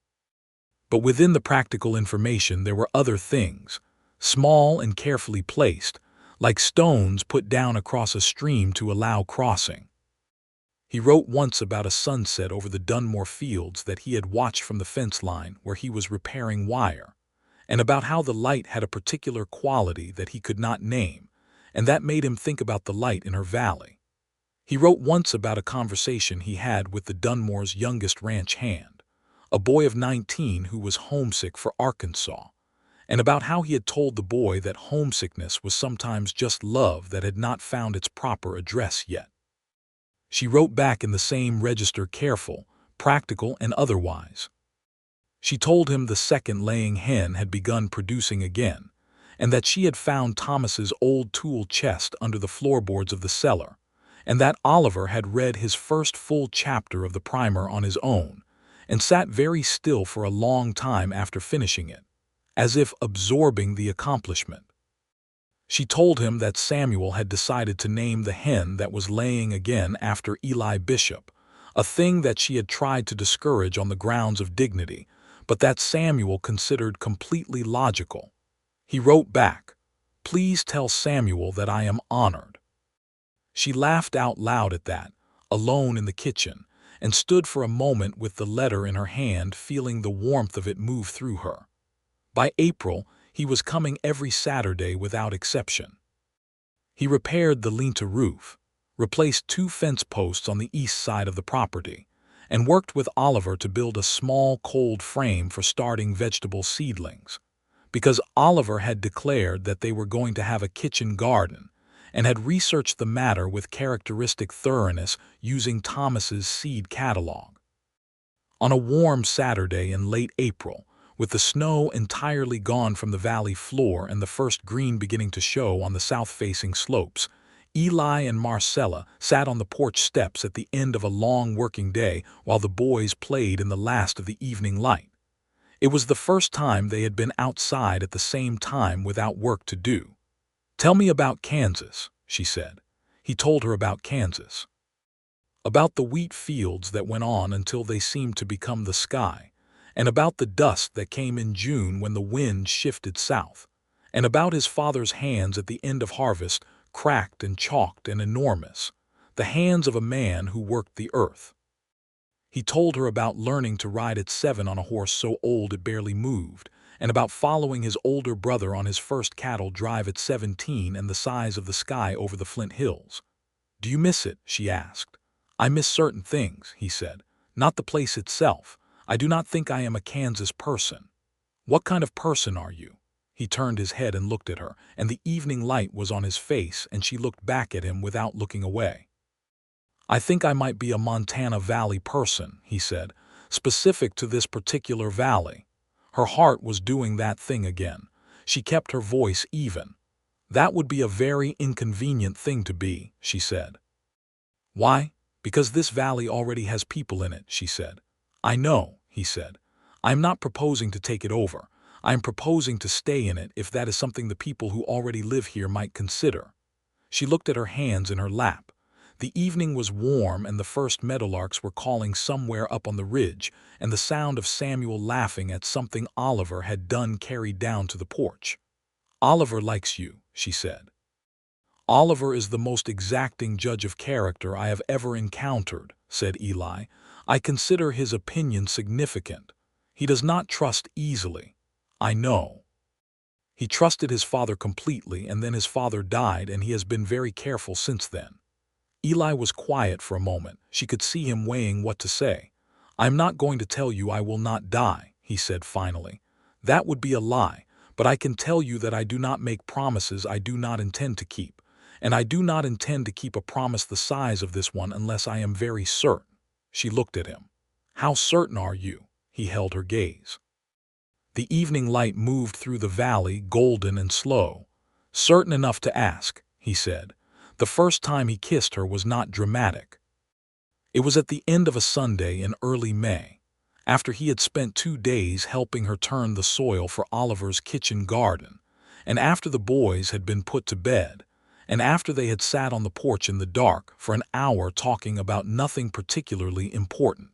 But within the practical information there were other things, small and carefully placed, like stones put down across a stream to allow crossing. He wrote once about a sunset over the Dunmore fields that he had watched from the fence line where he was repairing wire, and about how the light had a particular quality that he could not name, and that made him think about the light in her valley. He wrote once about a conversation he had with the Dunmore's youngest ranch hand, a boy of 19 who was homesick for Arkansas, and about how he had told the boy that homesickness was sometimes just love that had not found its proper address yet. She wrote back in the same register, careful, practical, and otherwise. She told him the second laying hen had begun producing again, and that she had found Thomas's old tool chest under the floorboards of the cellar, and that Oliver had read his first full chapter of the primer on his own, and sat very still for a long time after finishing it, as if absorbing the accomplishment. She told him that Samuel had decided to name the hen that was laying again after Eli Bishop, a thing that she had tried to discourage on the grounds of dignity, but that Samuel considered completely logical. He wrote back, "Please tell Samuel that I am honored." She laughed out loud at that, alone in the kitchen, and stood for a moment with the letter in her hand, feeling the warmth of it move through her. By April, he was coming every Saturday without exception. He repaired the lean-to roof, replaced 2 fence posts on the east side of the property, and worked with Oliver to build a small cold frame for starting vegetable seedlings, because Oliver had declared that they were going to have a kitchen garden and had researched the matter with characteristic thoroughness using Thomas's seed catalog. On a warm Saturday in late April, with the snow entirely gone from the valley floor and the first green beginning to show on the south-facing slopes, Eli and Marcella sat on the porch steps at the end of a long working day while the boys played in the last of the evening light. It was the first time they had been outside at the same time without work to do. "Tell me about Kansas," she said. He told her about Kansas. About the wheat fields that went on until they seemed to become the sky, and about the dust that came in June when the wind shifted south, and about his father's hands at the end of harvest, cracked and chalked and enormous, the hands of a man who worked the earth. He told her about learning to ride at 7 on a horse so old it barely moved, and about following his older brother on his first cattle drive at 17 and the size of the sky over the Flint Hills. "Do you miss it?" she asked. "I miss certain things," he said. "Not the place itself. I do not think I am a Kansas person." "What kind of person are you?" He turned his head and looked at her, and the evening light was on his face, and she looked back at him without looking away. "I think I might be a Montana Valley person," he said, "specific to this particular valley." Her heart was doing that thing again. She kept her voice even. "That would be a very inconvenient thing to be," she said. "Why?" "Because this valley already has people in it," she said. "I know," he said. "I am not proposing to take it over. I am proposing to stay in it if that is something the people who already live here might consider." She looked at her hands in her lap. The evening was warm and the first meadowlarks were calling somewhere up on the ridge, and the sound of Samuel laughing at something Oliver had done carried down to the porch. "Oliver likes you," she said. "Oliver is the most exacting judge of character I have ever encountered," said Eli. "I consider his opinion significant. He does not trust easily. I know. He trusted his father completely, and then his father died, and he has been very careful since then." Eli was quiet for a moment. She could see him weighing what to say. "I am not going to tell you I will not die," he said finally. "That would be a lie, but I can tell you that I do not make promises I do not intend to keep, and I do not intend to keep a promise the size of this one unless I am very certain." She looked at him. "How certain are you?" He held her gaze. The evening light moved through the valley, golden and slow. "Certain enough to ask," he said. The first time he kissed her was not dramatic. It was at the end of a Sunday in early May, after he had spent 2 days helping her turn the soil for Oliver's kitchen garden, and after the boys had been put to bed, and after they had sat on the porch in the dark for an hour talking about nothing particularly important.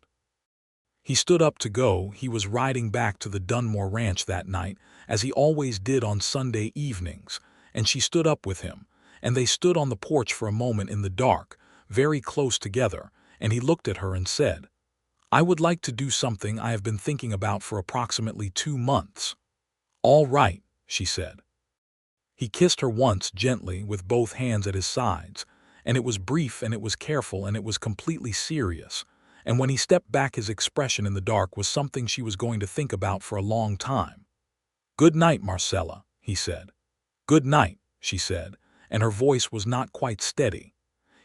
He stood up to go. He was riding back to the Dunmore Ranch that night, as he always did on Sunday evenings, and she stood up with him, and they stood on the porch for a moment in the dark, very close together, and he looked at her and said, "I would like to do something I have been thinking about for approximately 2 months." "All right," she said. He kissed her once gently with both hands at his sides, and it was brief and it was careful and it was completely serious, and when he stepped back his expression in the dark was something she was going to think about for a long time. "Good night, Marcella," he said. "Good night," she said, and her voice was not quite steady.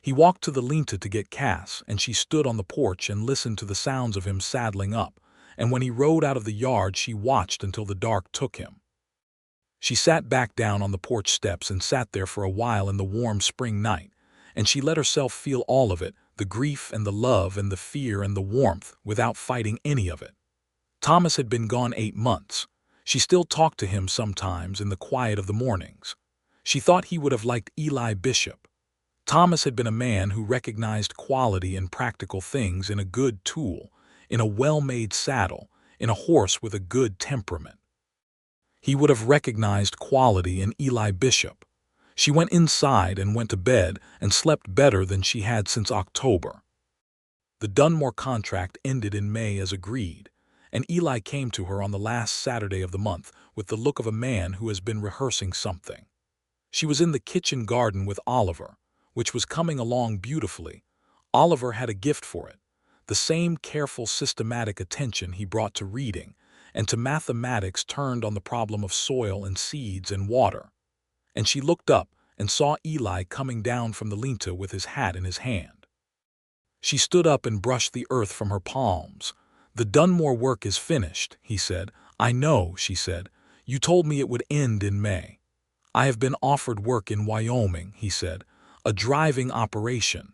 He walked to the lean-to to get Cass, and she stood on the porch and listened to the sounds of him saddling up, and when he rode out of the yard she watched until the dark took him. She sat back down on the porch steps and sat there for a while in the warm spring night, and she let herself feel all of it, the grief and the love and the fear and the warmth, without fighting any of it. Thomas had been gone 8 months. She still talked to him sometimes in the quiet of the mornings. She thought he would have liked Eli Bishop. Thomas had been a man who recognized quality in practical things, in a good tool, in a well-made saddle, in a horse with a good temperament. He would have recognized quality in Eli Bishop. She went inside and went to bed and slept better than she had since October. The Dunmore contract ended in May as agreed, and Eli came to her on the last Saturday of the month with the look of a man who has been rehearsing something. She was in the kitchen garden with Oliver, which was coming along beautifully. Oliver had a gift for it, the same careful, systematic attention he brought to reading and to mathematics turned on the problem of soil and seeds and water. And she looked up and saw Eli coming down from the lean-to with his hat in his hand. She stood up and brushed the earth from her palms. "The Dunmore work is finished," he said. "I know," she said. "You told me it would end in May." "I have been offered work in Wyoming," he said. "A driving operation.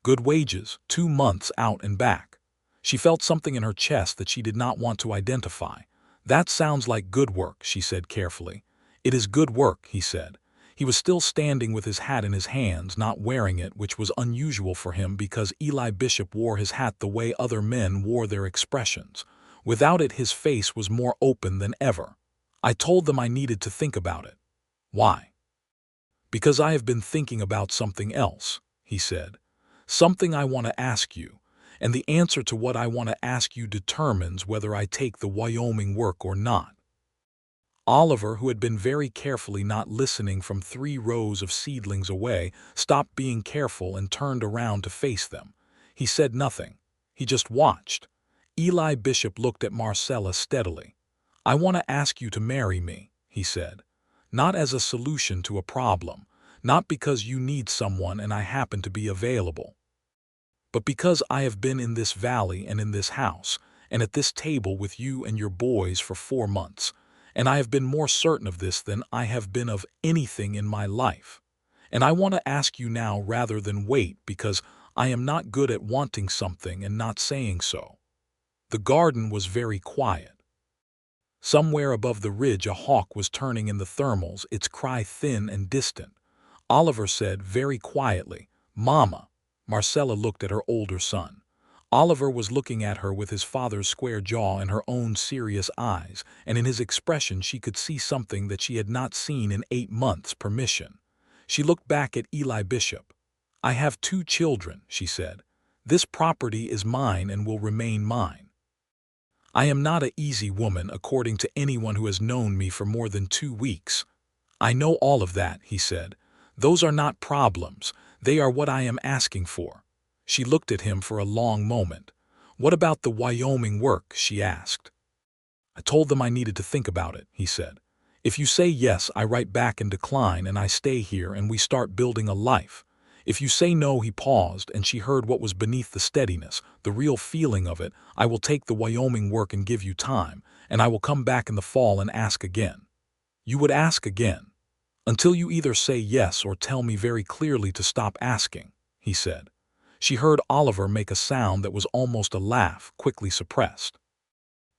Good wages, 2 months out and back." She felt something in her chest that she did not want to identify. "That sounds like good work," she said carefully. "It is good work," he said. He was still standing with his hat in his hands, not wearing it, which was unusual for him because Eli Bishop wore his hat the way other men wore their expressions. Without it, his face was more open than ever. "I told them I needed to think about it." "Why?" "Because I have been thinking about something else," he said. "Something I want to ask you, and the answer to what I want to ask you determines whether I take the Wyoming work or not." Oliver, who had been very carefully not listening from 3 rows of seedlings away, stopped being careful and turned around to face them. He said nothing. He just watched. Eli Bishop looked at Marcella steadily. "I want to ask you to marry me," he said. "Not as a solution to a problem, not because you need someone and I happen to be available, but because I have been in this valley and in this house and at this table with you and your boys for 4 months. And I have been more certain of this than I have been of anything in my life. And I want to ask you now rather than wait because I am not good at wanting something and not saying so." The garden was very quiet. Somewhere above the ridge a hawk was turning in the thermals, its cry thin and distant. Oliver said very quietly, "Mama." Marcella looked at her older son. Oliver was looking at her with his father's square jaw and her own serious eyes, and in his expression she could see something that she had not seen in 8 months. Permission. She looked back at Eli Bishop. "I have 2 children," she said. "This property is mine and will remain mine. I am not an easy woman, according to anyone who has known me for more than 2 weeks. "I know all of that," he said. "Those are not problems. They are what I am asking for." She looked at him for a long moment. "What about the Wyoming work?" she asked. "I told them I needed to think about it," he said. "If you say yes, I write back and decline and I stay here and we start building a life. If you say no," he paused, and she heard what was beneath the steadiness, the real feeling of it. "I will take the Wyoming work and give you time, and I will come back in the fall and ask again." "You would ask again?" "Until you either say yes or tell me very clearly to stop asking," he said. She heard Oliver make a sound that was almost a laugh, quickly suppressed.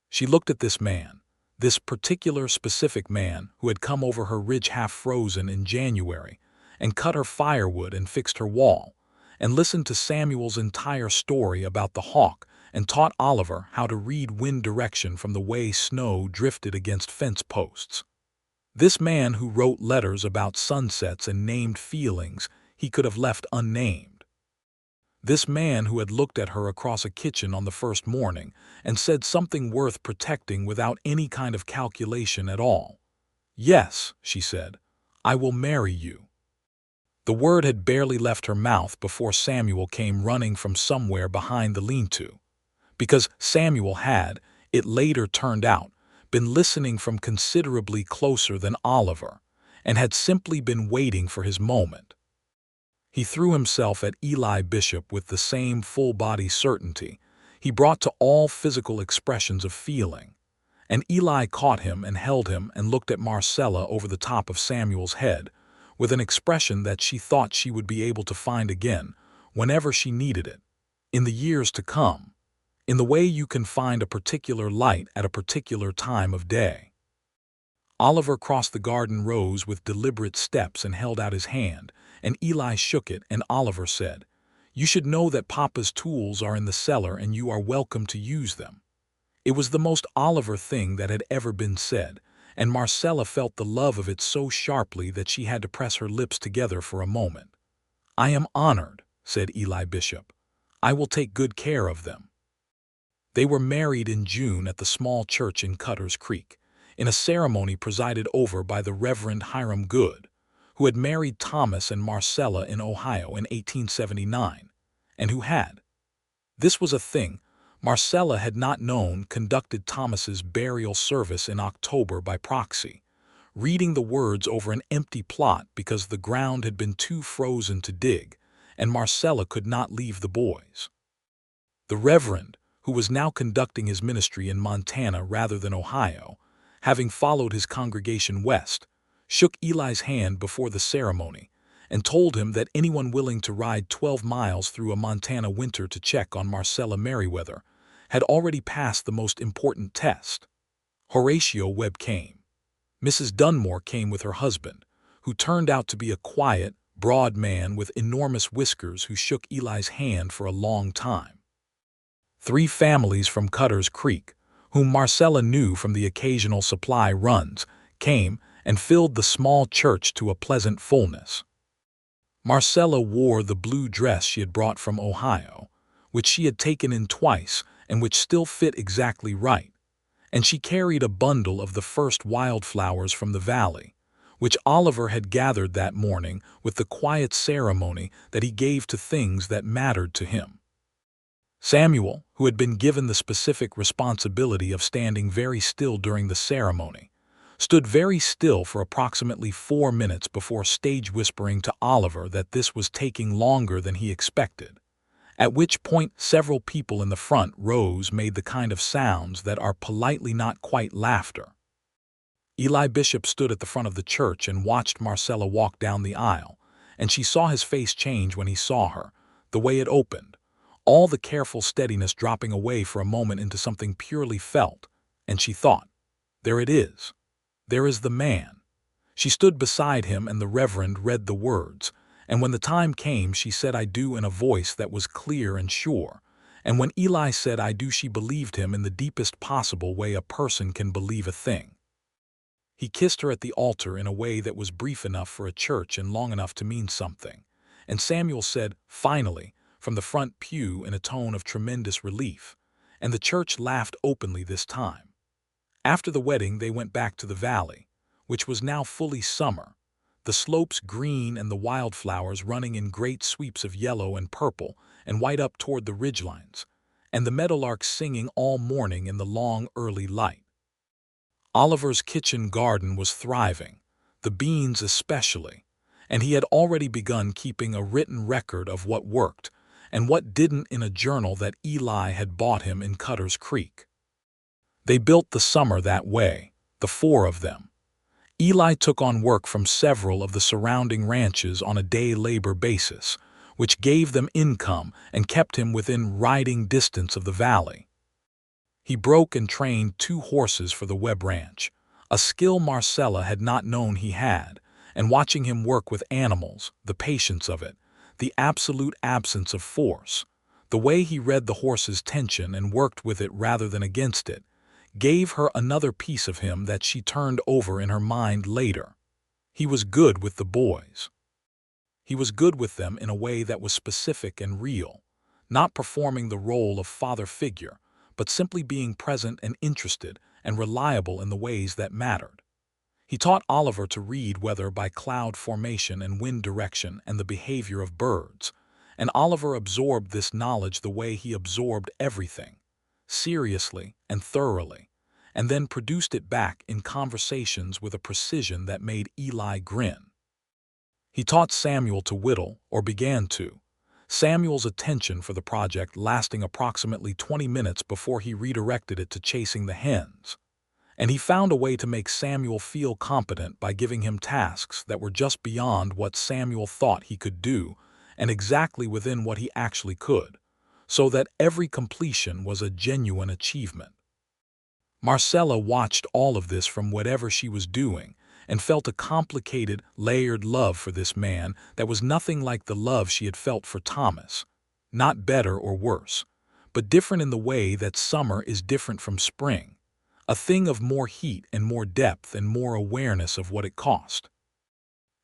She looked at this man, this particular specific man who had come over her ridge half frozen in January and cut her firewood and fixed her wall, and listened to Samuel's entire story about the hawk and taught Oliver how to read wind direction from the way snow drifted against fence posts. This man who wrote letters about sunsets and named feelings he could have left unnamed. This man who had looked at her across a kitchen on the first morning and said something worth protecting without any kind of calculation at all. "Yes," she said, "I will marry you." The word had barely left her mouth before Samuel came running from somewhere behind the lean-to. Because Samuel had, it later turned out, been listening from considerably closer than Oliver, and had simply been waiting for his moment. He threw himself at Eli Bishop with the same full-body certainty he brought to all physical expressions of feeling, and Eli caught him and held him and looked at Marcella over the top of Samuel's head with an expression that she thought she would be able to find again whenever she needed it, in the years to come, in the way you can find a particular light at a particular time of day. Oliver crossed the garden rows with deliberate steps and held out his hand, and Eli shook it, and Oliver said, "You should know that Papa's tools are in the cellar and you are welcome to use them." It was the most Oliver thing that had ever been said, and Marcella felt the love of it so sharply that she had to press her lips together for a moment. "I am honored," said Eli Bishop. "I will take good care of them." They were married in June at the small church in Cutter's Creek, in a ceremony presided over by the Reverend Hiram Good, who had married Thomas and Marcella in Ohio in 1879, and who had, this was a thing Marcella had not known, conducted Thomas's burial service in October by proxy, reading the words over an empty plot because the ground had been too frozen to dig, and Marcella could not leave the boys. The Reverend, who was now conducting his ministry in Montana rather than Ohio, having followed his congregation west, shook Eli's hand before the ceremony and told him that anyone willing to ride 12 miles through a Montana winter to check on Marcella Merriweather had already passed the most important test. Horatio Webb came. Mrs. Dunmore came with her husband, who turned out to be a quiet, broad man with enormous whiskers who shook Eli's hand for a long time. 3 families from Cutter's Creek, whom Marcella knew from the occasional supply runs, came and filled the small church to a pleasant fullness. Marcella wore the blue dress she had brought from Ohio, which she had taken in twice and which still fit exactly right, and she carried a bundle of the first wildflowers from the valley, which Oliver had gathered that morning with the quiet ceremony that he gave to things that mattered to him. Samuel, who had been given the specific responsibility of standing very still during the ceremony, stood very still for approximately 4 minutes before stage whispering to Oliver that this was taking longer than he expected, at which point several people in the front rows made the kind of sounds that are politely not quite laughter. Eli Bishop stood at the front of the church and watched Marcella walk down the aisle, and she saw his face change when he saw her, the way it opened, all the careful steadiness dropping away for a moment into something purely felt, and she thought, there it is. There is the man. She stood beside him and the Reverend read the words, and when the time came she said I do in a voice that was clear and sure, and when Eli said I do she believed him in the deepest possible way a person can believe a thing. He kissed her at the altar in a way that was brief enough for a church and long enough to mean something, and Samuel said, finally, from the front pew in a tone of tremendous relief, and the church laughed openly this time. After the wedding they went back to the valley, which was now fully summer, the slopes green and the wildflowers running in great sweeps of yellow and purple and white up toward the ridgelines, and the meadowlarks singing all morning in the long early light. Oliver's kitchen garden was thriving, the beans especially, and he had already begun keeping a written record of what worked and what didn't in a journal that Eli had bought him in Cutter's Creek. They built the summer that way, the 4 of them. Eli took on work from several of the surrounding ranches on a day labor basis, which gave them income and kept him within riding distance of the valley. He broke and trained 2 horses for the Webb Ranch, a skill Marcella had not known he had, and watching him work with animals, the patience of it, the absolute absence of force, the way he read the horse's tension and worked with it rather than against it, gave her another piece of him that she turned over in her mind later. He was good with the boys. He was good with them in a way that was specific and real, not performing the role of father figure, but simply being present and interested and reliable in the ways that mattered. He taught Oliver to read weather by cloud formation and wind direction and the behavior of birds, and Oliver absorbed this knowledge the way he absorbed everything, seriously and thoroughly, and then produced it back in conversations with a precision that made Eli grin. He taught Samuel to whittle, or began to, Samuel's attention for the project lasting approximately 20 minutes before he redirected it to chasing the hens, and he found a way to make Samuel feel competent by giving him tasks that were just beyond what Samuel thought he could do and exactly within what he actually could, so that every completion was a genuine achievement. Marcella watched all of this from whatever she was doing and felt a complicated, layered love for this man that was nothing like the love she had felt for Thomas, not better or worse, but different in the way that summer is different from spring, a thing of more heat and more depth and more awareness of what it cost.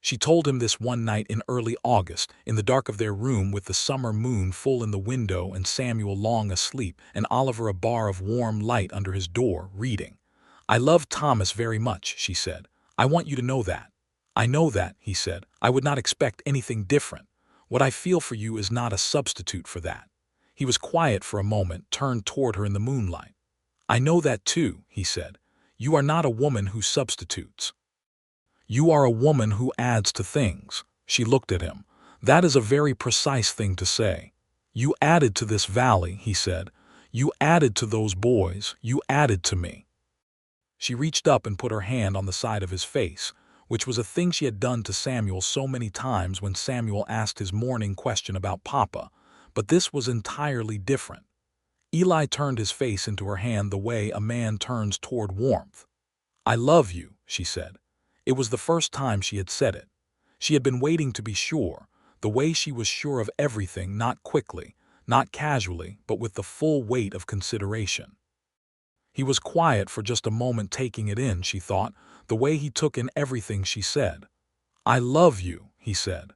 She told him this one night in early August, in the dark of their room with the summer moon full in the window and Samuel long asleep and Oliver a bar of warm light under his door, reading. "I love Thomas very much," she said. "I want you to know that." "I know that," he said. "I would not expect anything different. What I feel for you is not a substitute for that." He was quiet for a moment, turned toward her in the moonlight. "I know that too," he said. "You are not a woman who substitutes. You are a woman who adds to things." She looked at him. "That is a very precise thing to say. You added to this valley," he said. "You added to those boys. You added to me." She reached up and put her hand on the side of his face, which was a thing she had done to Samuel so many times when Samuel asked his morning question about Papa, but this was entirely different. Eli turned his face into her hand the way a man turns toward warmth. "I love you," she said. It was the first time she had said it. She had been waiting to be sure, the way she was sure of everything, not quickly, not casually, but with the full weight of consideration. He was quiet for just a moment, taking it in, she thought, the way he took in everything she said. "I love you," he said.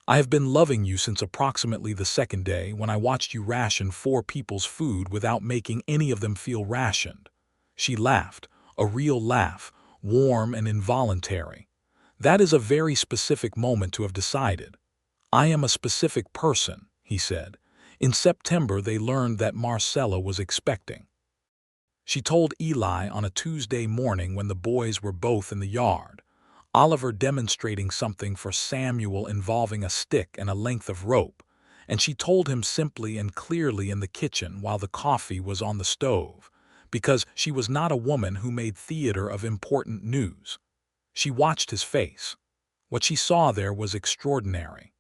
"I have been loving you since approximately the second day when I watched you ration 4 people's food without making any of them feel rationed." She laughed, a real laugh, warm and involuntary. "That is a very specific moment to have decided." "I am a specific person," he said. In September they learned that Marcella was expecting. She told Eli on a Tuesday morning when the boys were both in the yard, Oliver demonstrating something for Samuel involving a stick and a length of rope, and she told him simply and clearly in the kitchen while the coffee was on the stove, because she was not a woman who made theater of important news. She watched his face. What she saw there was extraordinary.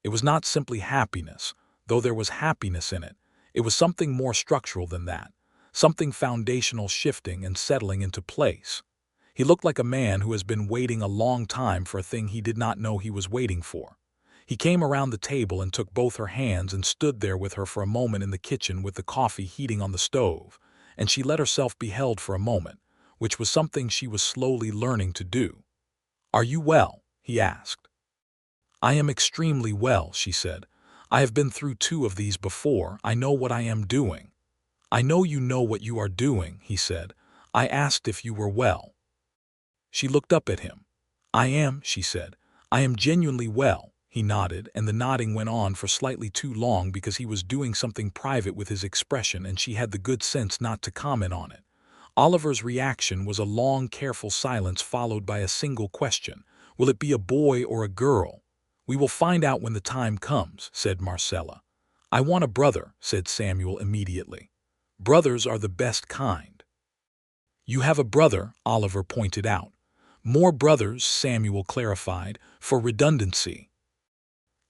It was not simply happiness, though there was happiness in it. It was something more structural than that, something foundational shifting and settling into place. He looked like a man who has been waiting a long time for a thing he did not know he was waiting for. He came around the table and took both her hands and stood there with her for a moment in the kitchen with the coffee heating on the stove, and she let herself be held for a moment, which was something she was slowly learning to do. "Are you well?" he asked. "I am extremely well," she said. "I have been through 2 of these before. I know what I am doing." "I know you know what you are doing," he said. "I asked if you were well." She looked up at him. "I am," she said. "I am genuinely well." He nodded, and the nodding went on for slightly too long because he was doing something private with his expression and she had the good sense not to comment on it. Oliver's reaction was a long, careful silence followed by a single question. "Will it be a boy or a girl?" "We will find out when the time comes," said Marcella. "I want a brother," said Samuel immediately. "Brothers are the best kind." "You have a brother," Oliver pointed out. "More brothers," Samuel clarified, "for redundancy."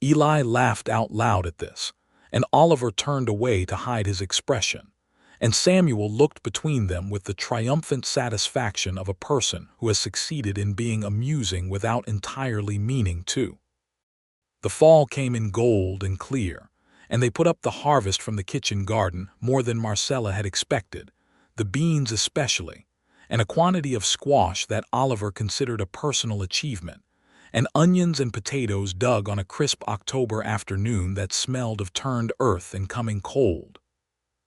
Eli laughed out loud at this, and Oliver turned away to hide his expression, and Samuel looked between them with the triumphant satisfaction of a person who has succeeded in being amusing without entirely meaning to. The fall came in gold and clear, and they put up the harvest from the kitchen garden more than Marcella had expected, the beans especially, and a quantity of squash that Oliver considered a personal achievement, and onions and potatoes dug on a crisp October afternoon that smelled of turned earth and coming cold.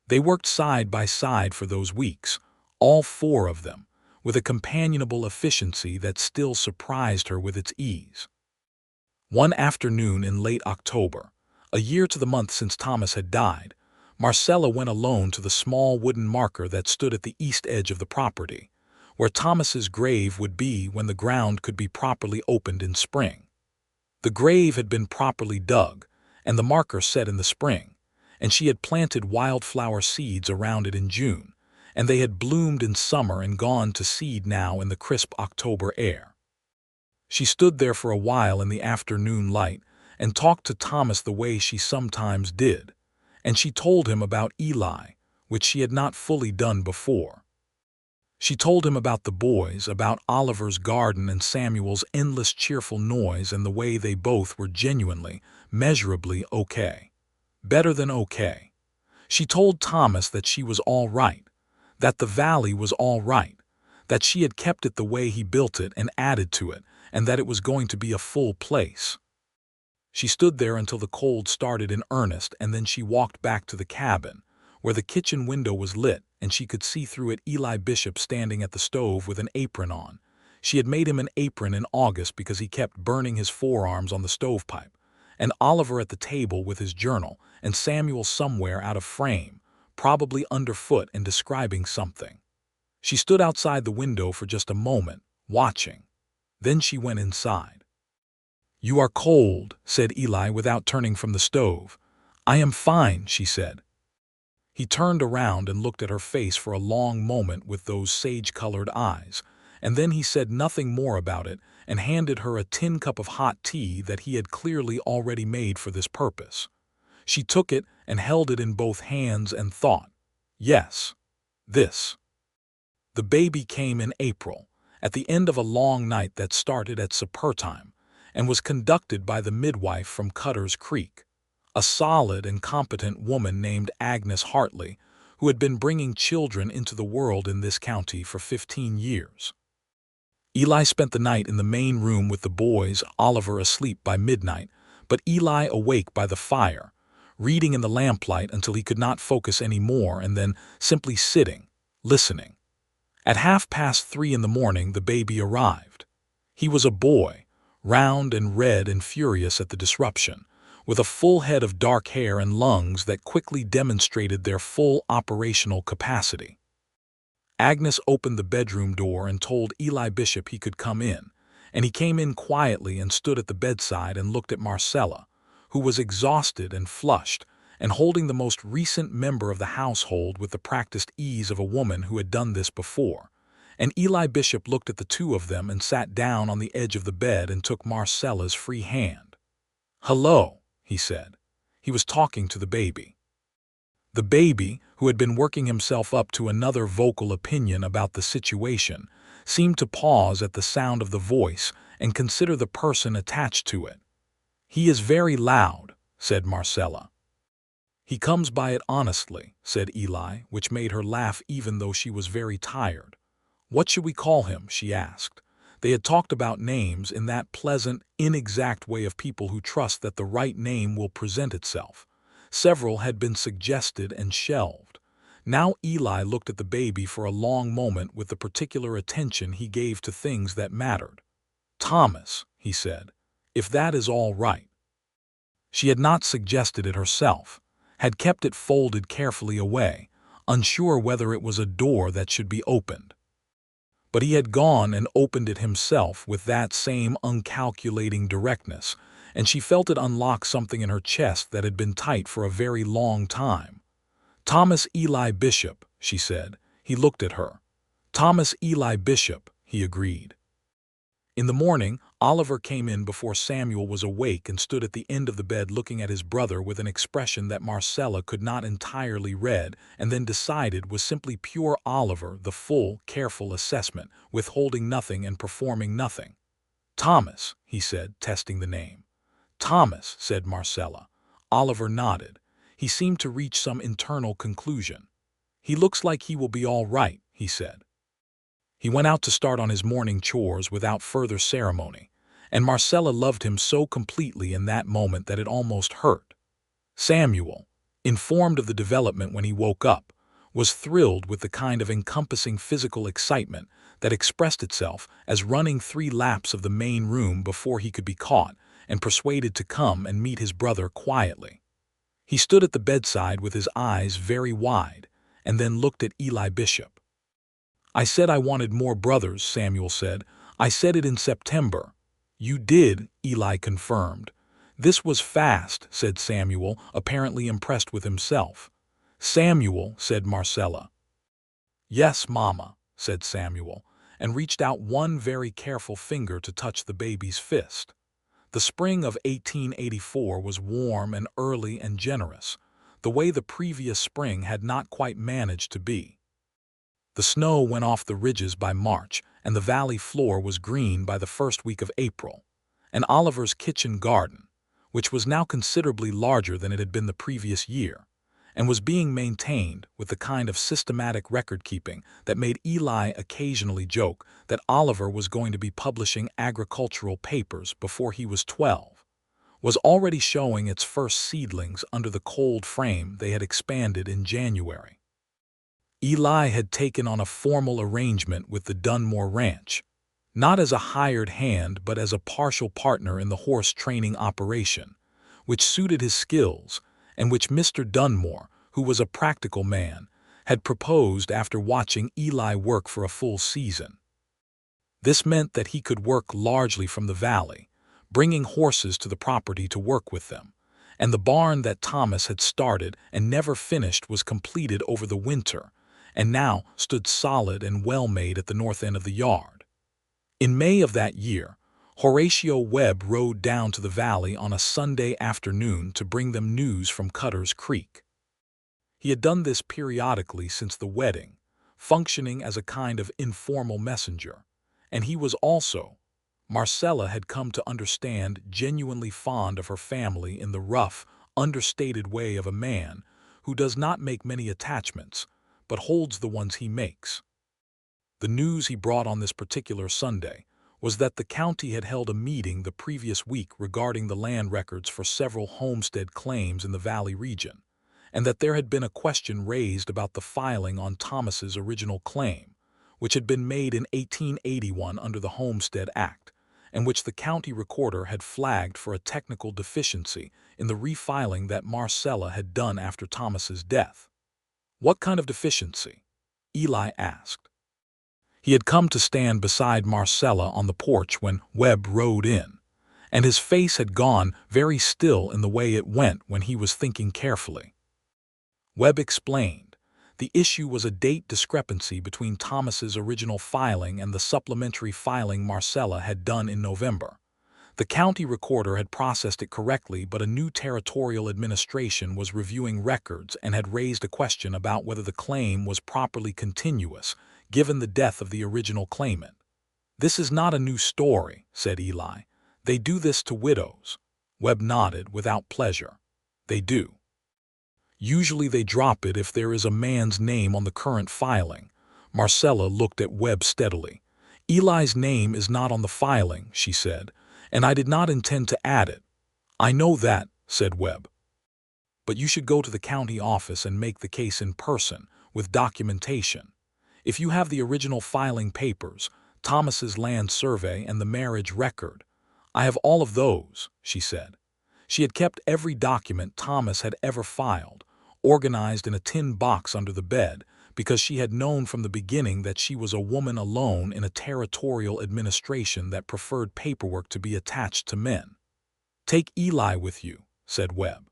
They worked side by side for those weeks, all 4 of them, with a companionable efficiency that still surprised her with its ease. One afternoon in late October, a year to the month since Thomas had died, Marcella went alone to the small wooden marker that stood at the east edge of the property, where Thomas's grave would be when the ground could be properly opened in spring. The grave had been properly dug, and the marker set in the spring, and she had planted wildflower seeds around it in June, and they had bloomed in summer and gone to seed now in the crisp October air. She stood there for a while in the afternoon light and talked to Thomas the way she sometimes did, and she told him about Eli, which she had not fully done before. She told him about the boys, about Oliver's garden and Samuel's endless cheerful noise and the way they both were genuinely, measurably okay. Better than okay. She told Thomas that she was all right, that the valley was all right, that she had kept it the way he built it and added to it, and that it was going to be a full place. She stood there until the cold started in earnest, and then she walked back to the cabin, where the kitchen window was lit, and she could see through it Eli Bishop standing at the stove with an apron on. She had made him an apron in August because he kept burning his forearms on the stovepipe, and Oliver at the table with his journal, and Samuel somewhere out of frame, probably underfoot and describing something. She stood outside the window for just a moment, watching. Then she went inside. "You are cold," said Eli without turning from the stove. "I am fine," she said. He turned around and looked at her face for a long moment with those sage-colored eyes, and then he said nothing more about it and handed her a tin cup of hot tea that he had clearly already made for this purpose. She took it and held it in both hands and thought, "Yes, this." The baby came in April, at the end of a long night that started at supper time, and was conducted by the midwife from Cutter's Creek, a solid and competent woman named Agnes Hartley, who had been bringing children into the world in this county for 15 years. Eli spent the night in the main room with the boys, Oliver asleep by midnight, but Eli awake by the fire, reading in the lamplight until he could not focus any more and then simply sitting, listening. At 3:30 in the morning, the baby arrived. He was a boy, round and red and furious at the disruption, with a full head of dark hair and lungs that quickly demonstrated their full operational capacity. Agnes opened the bedroom door and told Eli Bishop he could come in, and he came in quietly and stood at the bedside and looked at Marcella, who was exhausted and flushed, and holding the most recent member of the household with the practiced ease of a woman who had done this before. And Eli Bishop looked at the two of them and sat down on the edge of the bed and took Marcella's free hand. "Hello," he said. He was talking to the baby. The baby, who had been working himself up to another vocal opinion about the situation, seemed to pause at the sound of the voice and consider the person attached to it. "He is very loud," said Marcella. "He comes by it honestly," said Eli, which made her laugh even though she was very tired. "What should we call him?" she asked. They had talked about names in that pleasant, inexact way of people who trust that the right name will present itself. Several had been suggested and shelved. Now Eli looked at the baby for a long moment with the particular attention he gave to things that mattered. "Thomas," he said, "if that is all right." She had not suggested it herself, had kept it folded carefully away, unsure whether it was a door that should be opened. But he had gone and opened it himself with that same uncalculating directness, and she felt it unlock something in her chest that had been tight for a very long time. "Thomas Eli Bishop," she said. He looked at her. "Thomas Eli Bishop," he agreed. In the morning, Oliver came in before Samuel was awake and stood at the end of the bed looking at his brother with an expression that Marcella could not entirely read and then decided was simply pure Oliver, the full, careful assessment, withholding nothing and performing nothing. "Thomas," he said, testing the name. "Thomas," said Marcella. Oliver nodded. He seemed to reach some internal conclusion. "He looks like he will be all right," he said. He went out to start on his morning chores without further ceremony, and Marcella loved him so completely in that moment that it almost hurt. Samuel, informed of the development when he woke up, was thrilled with the kind of encompassing physical excitement that expressed itself as running 3 laps of the main room before he could be caught and persuaded to come and meet his brother quietly. He stood at the bedside with his eyes very wide, and then looked at Eli Bishop. "I said I wanted more brothers," Samuel said. "I said it in September." "You did," Eli confirmed. "This was fast," said Samuel, apparently impressed with himself. "Samuel," said Marcella. "Yes, Mama," said Samuel, and reached out one very careful finger to touch the baby's fist. The spring of 1884 was warm and early and generous, the way the previous spring had not quite managed to be. The snow went off the ridges by March, and the valley floor was green by the first week of April. And Oliver's kitchen garden, which was now considerably larger than it had been the previous year, and was being maintained with the kind of systematic record-keeping that made Eli occasionally joke that Oliver was going to be publishing agricultural papers before he was 12, was already showing its first seedlings under the cold frame they had expanded in January. Eli had taken on a formal arrangement with the Dunmore Ranch, not as a hired hand but as a partial partner in the horse training operation, which suited his skills and which Mr. Dunmore, who was a practical man, had proposed after watching Eli work for a full season. This meant that he could work largely from the valley, bringing horses to the property to work with them, and the barn that Thomas had started and never finished was completed over the winter, and now stood solid and well-made at the north end of the yard. In May of that year, Horatio Webb rode down to the valley on a Sunday afternoon to bring them news from Cutter's Creek. He had done this periodically since the wedding, functioning as a kind of informal messenger, and he was also, Marcella had come to understand, genuinely fond of her family in the rough, understated way of a man who does not make many attachments, but holds the ones he makes. The news he brought on this particular Sunday was that the county had held a meeting the previous week regarding the land records for several homestead claims in the Valley region, and that there had been a question raised about the filing on Thomas's original claim, which had been made in 1881 under the Homestead Act, and which the county recorder had flagged for a technical deficiency in the refiling that Marcella had done after Thomas's death. "What kind of deficiency?" Eli asked. He had come to stand beside Marcella on the porch when Webb rode in, and his face had gone very still in the way it went when he was thinking carefully. Webb explained. The issue was a date discrepancy between Thomas's original filing and the supplementary filing Marcella had done in November. The county recorder had processed it correctly, but a new territorial administration was reviewing records and had raised a question about whether the claim was properly continuous, given the death of the original claimant. "This is not a new story," said Eli. "They do this to widows." Webb nodded without pleasure. "They do. Usually they drop it if there is a man's name on the current filing." Marcella looked at Webb steadily. "Eli's name is not on the filing," she said, "and I did not intend to add it." "I know that," said Webb. "But you should go to the county office and make the case in person, with documentation. If you have the original filing papers, Thomas's land survey, and the marriage record—" "I have all of those," she said. She had kept every document Thomas had ever filed, organized in a tin box under the bed, because she had known from the beginning that she was a woman alone in a territorial administration that preferred paperwork to be attached to men. "Take Eli with you," said Webb.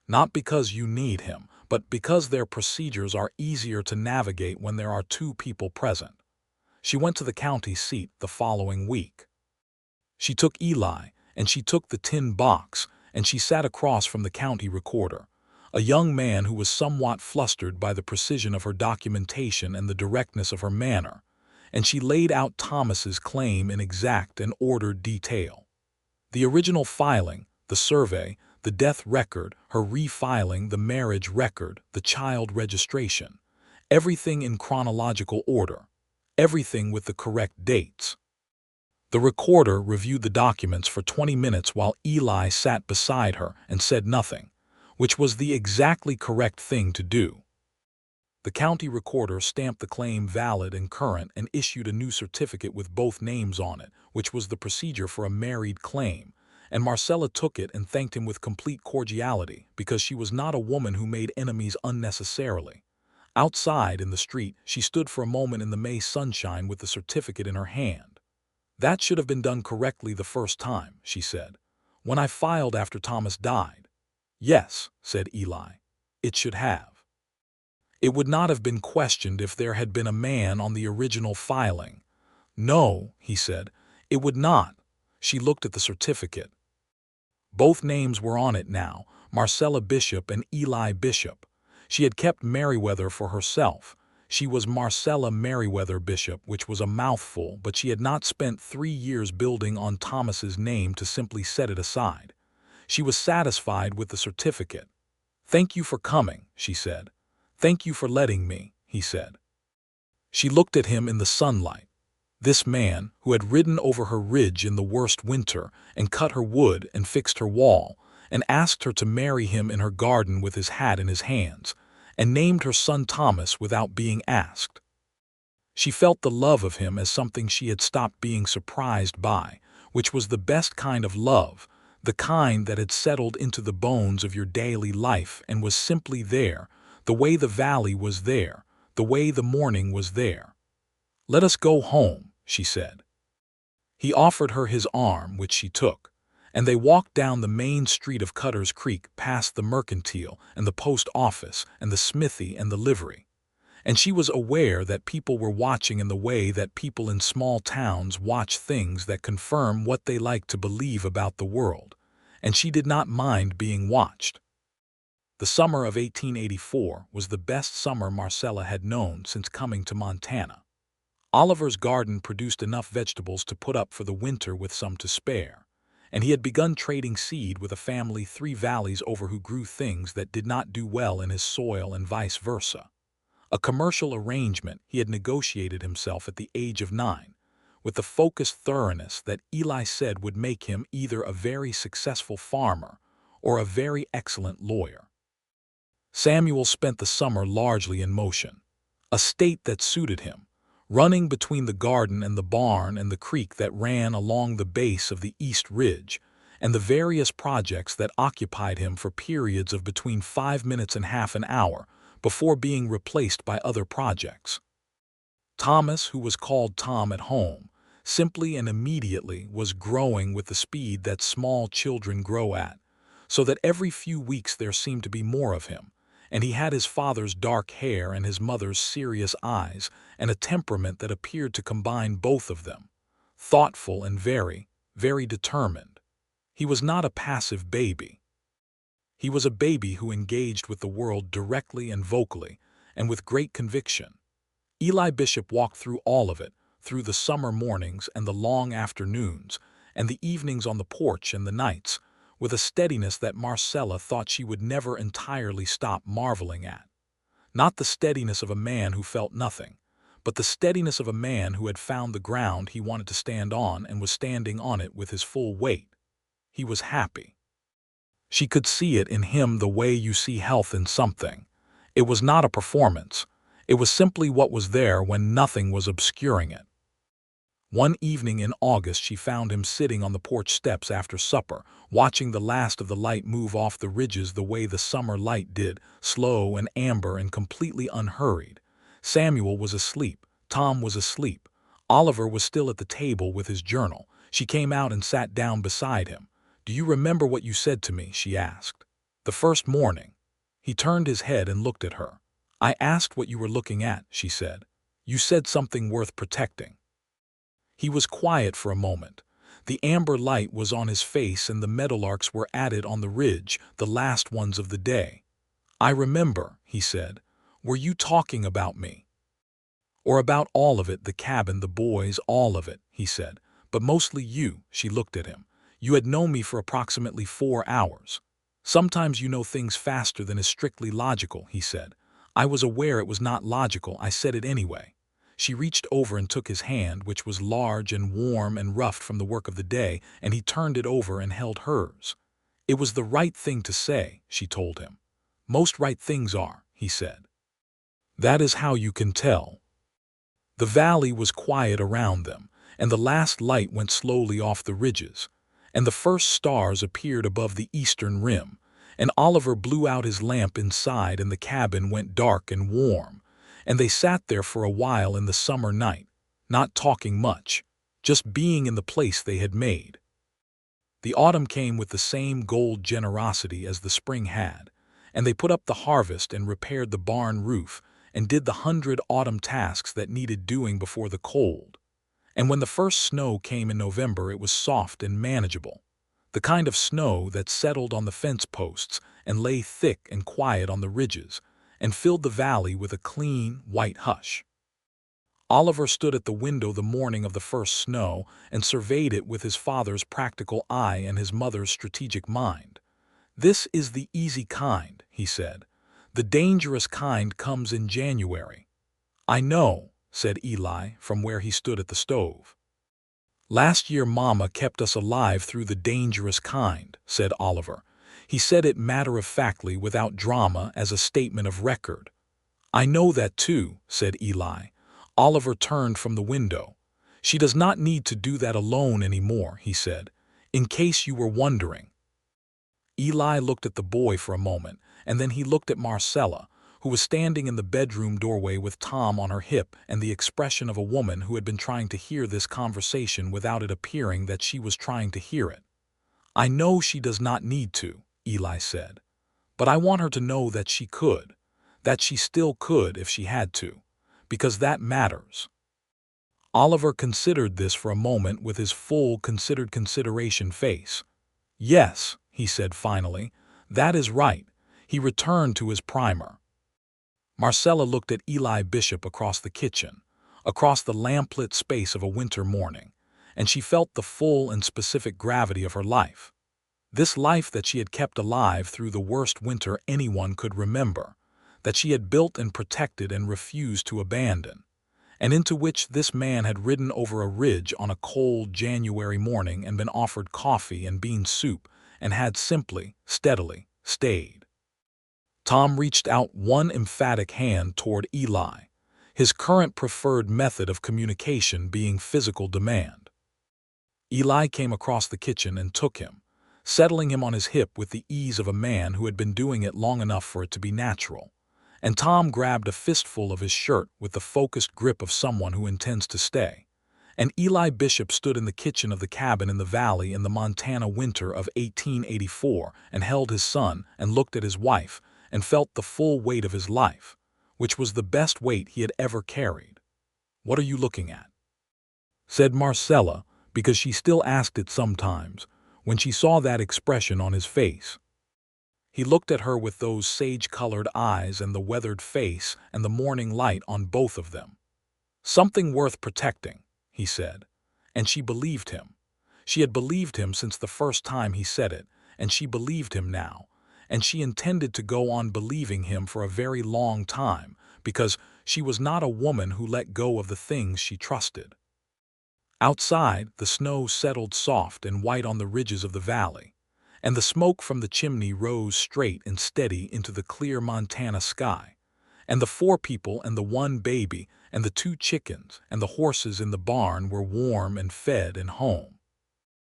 "Not because you need him, but because their procedures are easier to navigate when there are two people present." She went to the county seat the following week. She took Eli, and she took the tin box, and she sat across from the county recorder, a young man who was somewhat flustered by the precision of her documentation and the directness of her manner, and she laid out Thomas's claim in exact and ordered detail. The original filing, the survey, the death record, her refiling, the marriage record, the child registration, everything in chronological order, everything with the correct dates. The recorder reviewed the documents for 20 minutes while Eli sat beside her and said nothing, which was the exactly correct thing to do. The county recorder stamped the claim valid and current and issued a new certificate with both names on it, which was the procedure for a married claim, and Marcella took it and thanked him with complete cordiality, because she was not a woman who made enemies unnecessarily. Outside, in the street, she stood for a moment in the May sunshine with the certificate in her hand. "That should have been done correctly the first time," she said, "when I filed after Thomas died." "Yes," said Eli, "it should have. It would not have been questioned if there had been a man on the original filing." "No," he said, "it would not." She looked at the certificate. Both names were on it now, Marcella Bishop and Eli Bishop. She had kept Merriweather for herself. She was Marcella Merriweather Bishop, which was a mouthful, but she had not spent 3 years building on Thomas's name to simply set it aside. She was satisfied with the certificate. "Thank you for coming," she said. "Thank you for letting me," he said. She looked at him in the sunlight. This man, who had ridden over her ridge in the worst winter and cut her wood and fixed her wall, and asked her to marry him in her garden with his hat in his hands, and named her son Thomas without being asked. She felt the love of him as something she had stopped being surprised by, which was the best kind of love, the kind that had settled into the bones of your daily life and was simply there, the way the valley was there, the way the morning was there. "Let us go home," she said. He offered her his arm, which she took, and they walked down the main street of Cutter's Creek past the mercantile and the post office and the smithy and the livery. and she was aware that people were watching in the way that people in small towns watch things that confirm what they like to believe about the world, and she did not mind being watched. The summer of 1884 was the best summer Marcella had known since coming to Montana. Oliver's garden produced enough vegetables to put up for the winter with some to spare, and he had begun trading seed with a family 3 valleys over who grew things that did not do well in his soil and vice versa. A commercial arrangement he had negotiated himself at the age of 9, with the focused thoroughness that Eli said would make him either a very successful farmer or a very excellent lawyer. Samuel spent the summer largely in motion, a state that suited him, running between the garden and the barn and the creek that ran along the base of the East Ridge, and the various projects that occupied him for periods of between 5 minutes and half an hour before being replaced by other projects. Thomas, who was called Tom at home, simply and immediately was growing with the speed that small children grow at, so that every few weeks there seemed to be more of him, and he had his father's dark hair and his mother's serious eyes and a temperament that appeared to combine both of them, thoughtful and very, very determined. He was not a passive baby. He was a baby who engaged with the world directly and vocally, and with great conviction. Eli Bishop walked through all of it, through the summer mornings and the long afternoons, and the evenings on the porch and the nights, with a steadiness that Marcella thought she would never entirely stop marveling at. Not the steadiness of a man who felt nothing, but the steadiness of a man who had found the ground he wanted to stand on and was standing on it with his full weight. He was happy. She could see it in him the way you see health in something. It was not a performance. It was simply what was there when nothing was obscuring it. One evening in August she found him sitting on the porch steps after supper, watching the last of the light move off the ridges the way the summer light did, slow and amber and completely unhurried. Samuel was asleep. Tom was asleep. Oliver was still at the table with his journal. She came out and sat down beside him. "Do you remember what you said to me?" she asked. "The first morning." He turned his head and looked at her. "I asked what you were looking at," she said. "You said something worth protecting." He was quiet for a moment. The amber light was on his face and the meadowlarks were at it on the ridge, the last ones of the day. "I remember," he said. "Were you talking about me?" "Or about all of it, the cabin, the boys, all of it," he said. "But mostly you." She looked at him. "You had known me for approximately 4 hours. Sometimes you know things faster than is strictly logical," he said. "I was aware it was not logical. I said it anyway." She reached over and took his hand, which was large and warm and roughed from the work of the day, and he turned it over and held hers. "It was the right thing to say," she told him. "Most right things are," he said. "That is how you can tell." The valley was quiet around them, and the last light went slowly off the ridges, and the first stars appeared above the eastern rim, and Oliver blew out his lamp inside and the cabin went dark and warm, and they sat there for a while in the summer night, not talking much, just being in the place they had made. The autumn came with the same gold generosity as the spring had, and they put up the harvest and repaired the barn roof and did the 100 autumn tasks that needed doing before the cold. And when the first snow came in November, it was soft and manageable, the kind of snow that settled on the fence posts and lay thick and quiet on the ridges, and filled the valley with a clean, white hush. Oliver stood at the window the morning of the first snow and surveyed it with his father's practical eye and his mother's strategic mind. "This is the easy kind," he said. "The dangerous kind comes in January." "I know," said Eli from where he stood at the stove. "Last year Mama kept us alive through the dangerous kind," said Oliver. He said it matter-of-factly without drama as a statement of record. "I know that too," said Eli. Oliver turned from the window. "She does not need to do that alone anymore," he said, "in case you were wondering." Eli looked at the boy for a moment, and then he looked at Marcella, who was standing in the bedroom doorway with Tom on her hip and the expression of a woman who had been trying to hear this conversation without it appearing that she was trying to hear it. "I know she does not need to," Eli said, "but I want her to know that she could. that she still could if she had to, because that matters. Oliver considered this for a moment with his full considered consideration face. "Yes," he said finally, "that is right." He returned to his primer. Marcella looked at Eli Bishop across the kitchen, across the lamplit space of a winter morning, and she felt the full and specific gravity of her life. This life that she had kept alive through the worst winter anyone could remember, that she had built and protected and refused to abandon, and into which this man had ridden over a ridge on a cold January morning and been offered coffee and bean soup and had simply, steadily, stayed. Tom reached out one emphatic hand toward Eli, his current preferred method of communication being physical demand. Eli came across the kitchen and took him, settling him on his hip with the ease of a man who had been doing it long enough for it to be natural, and Tom grabbed a fistful of his shirt with the focused grip of someone who intends to stay. And Eli Bishop stood in the kitchen of the cabin in the valley in the Montana winter of 1884 and held his son and looked at his wife and felt the full weight of his life, which was the best weight he had ever carried. "What are you looking at?" said Marcella, because she still asked it sometimes, when she saw that expression on his face. He looked at her with those sage-colored eyes and the weathered face and the morning light on both of them. "Something worth protecting," he said, and she believed him. She had believed him since the first time he said it, and she believed him now, and she intended to go on believing him for a very long time, because she was not a woman who let go of the things she trusted. Outside, the snow settled soft and white on the ridges of the valley, and the smoke from the chimney rose straight and steady into the clear Montana sky, and the 4 people and the 1 baby and the 2 chickens and the horses in the barn were warm and fed and home.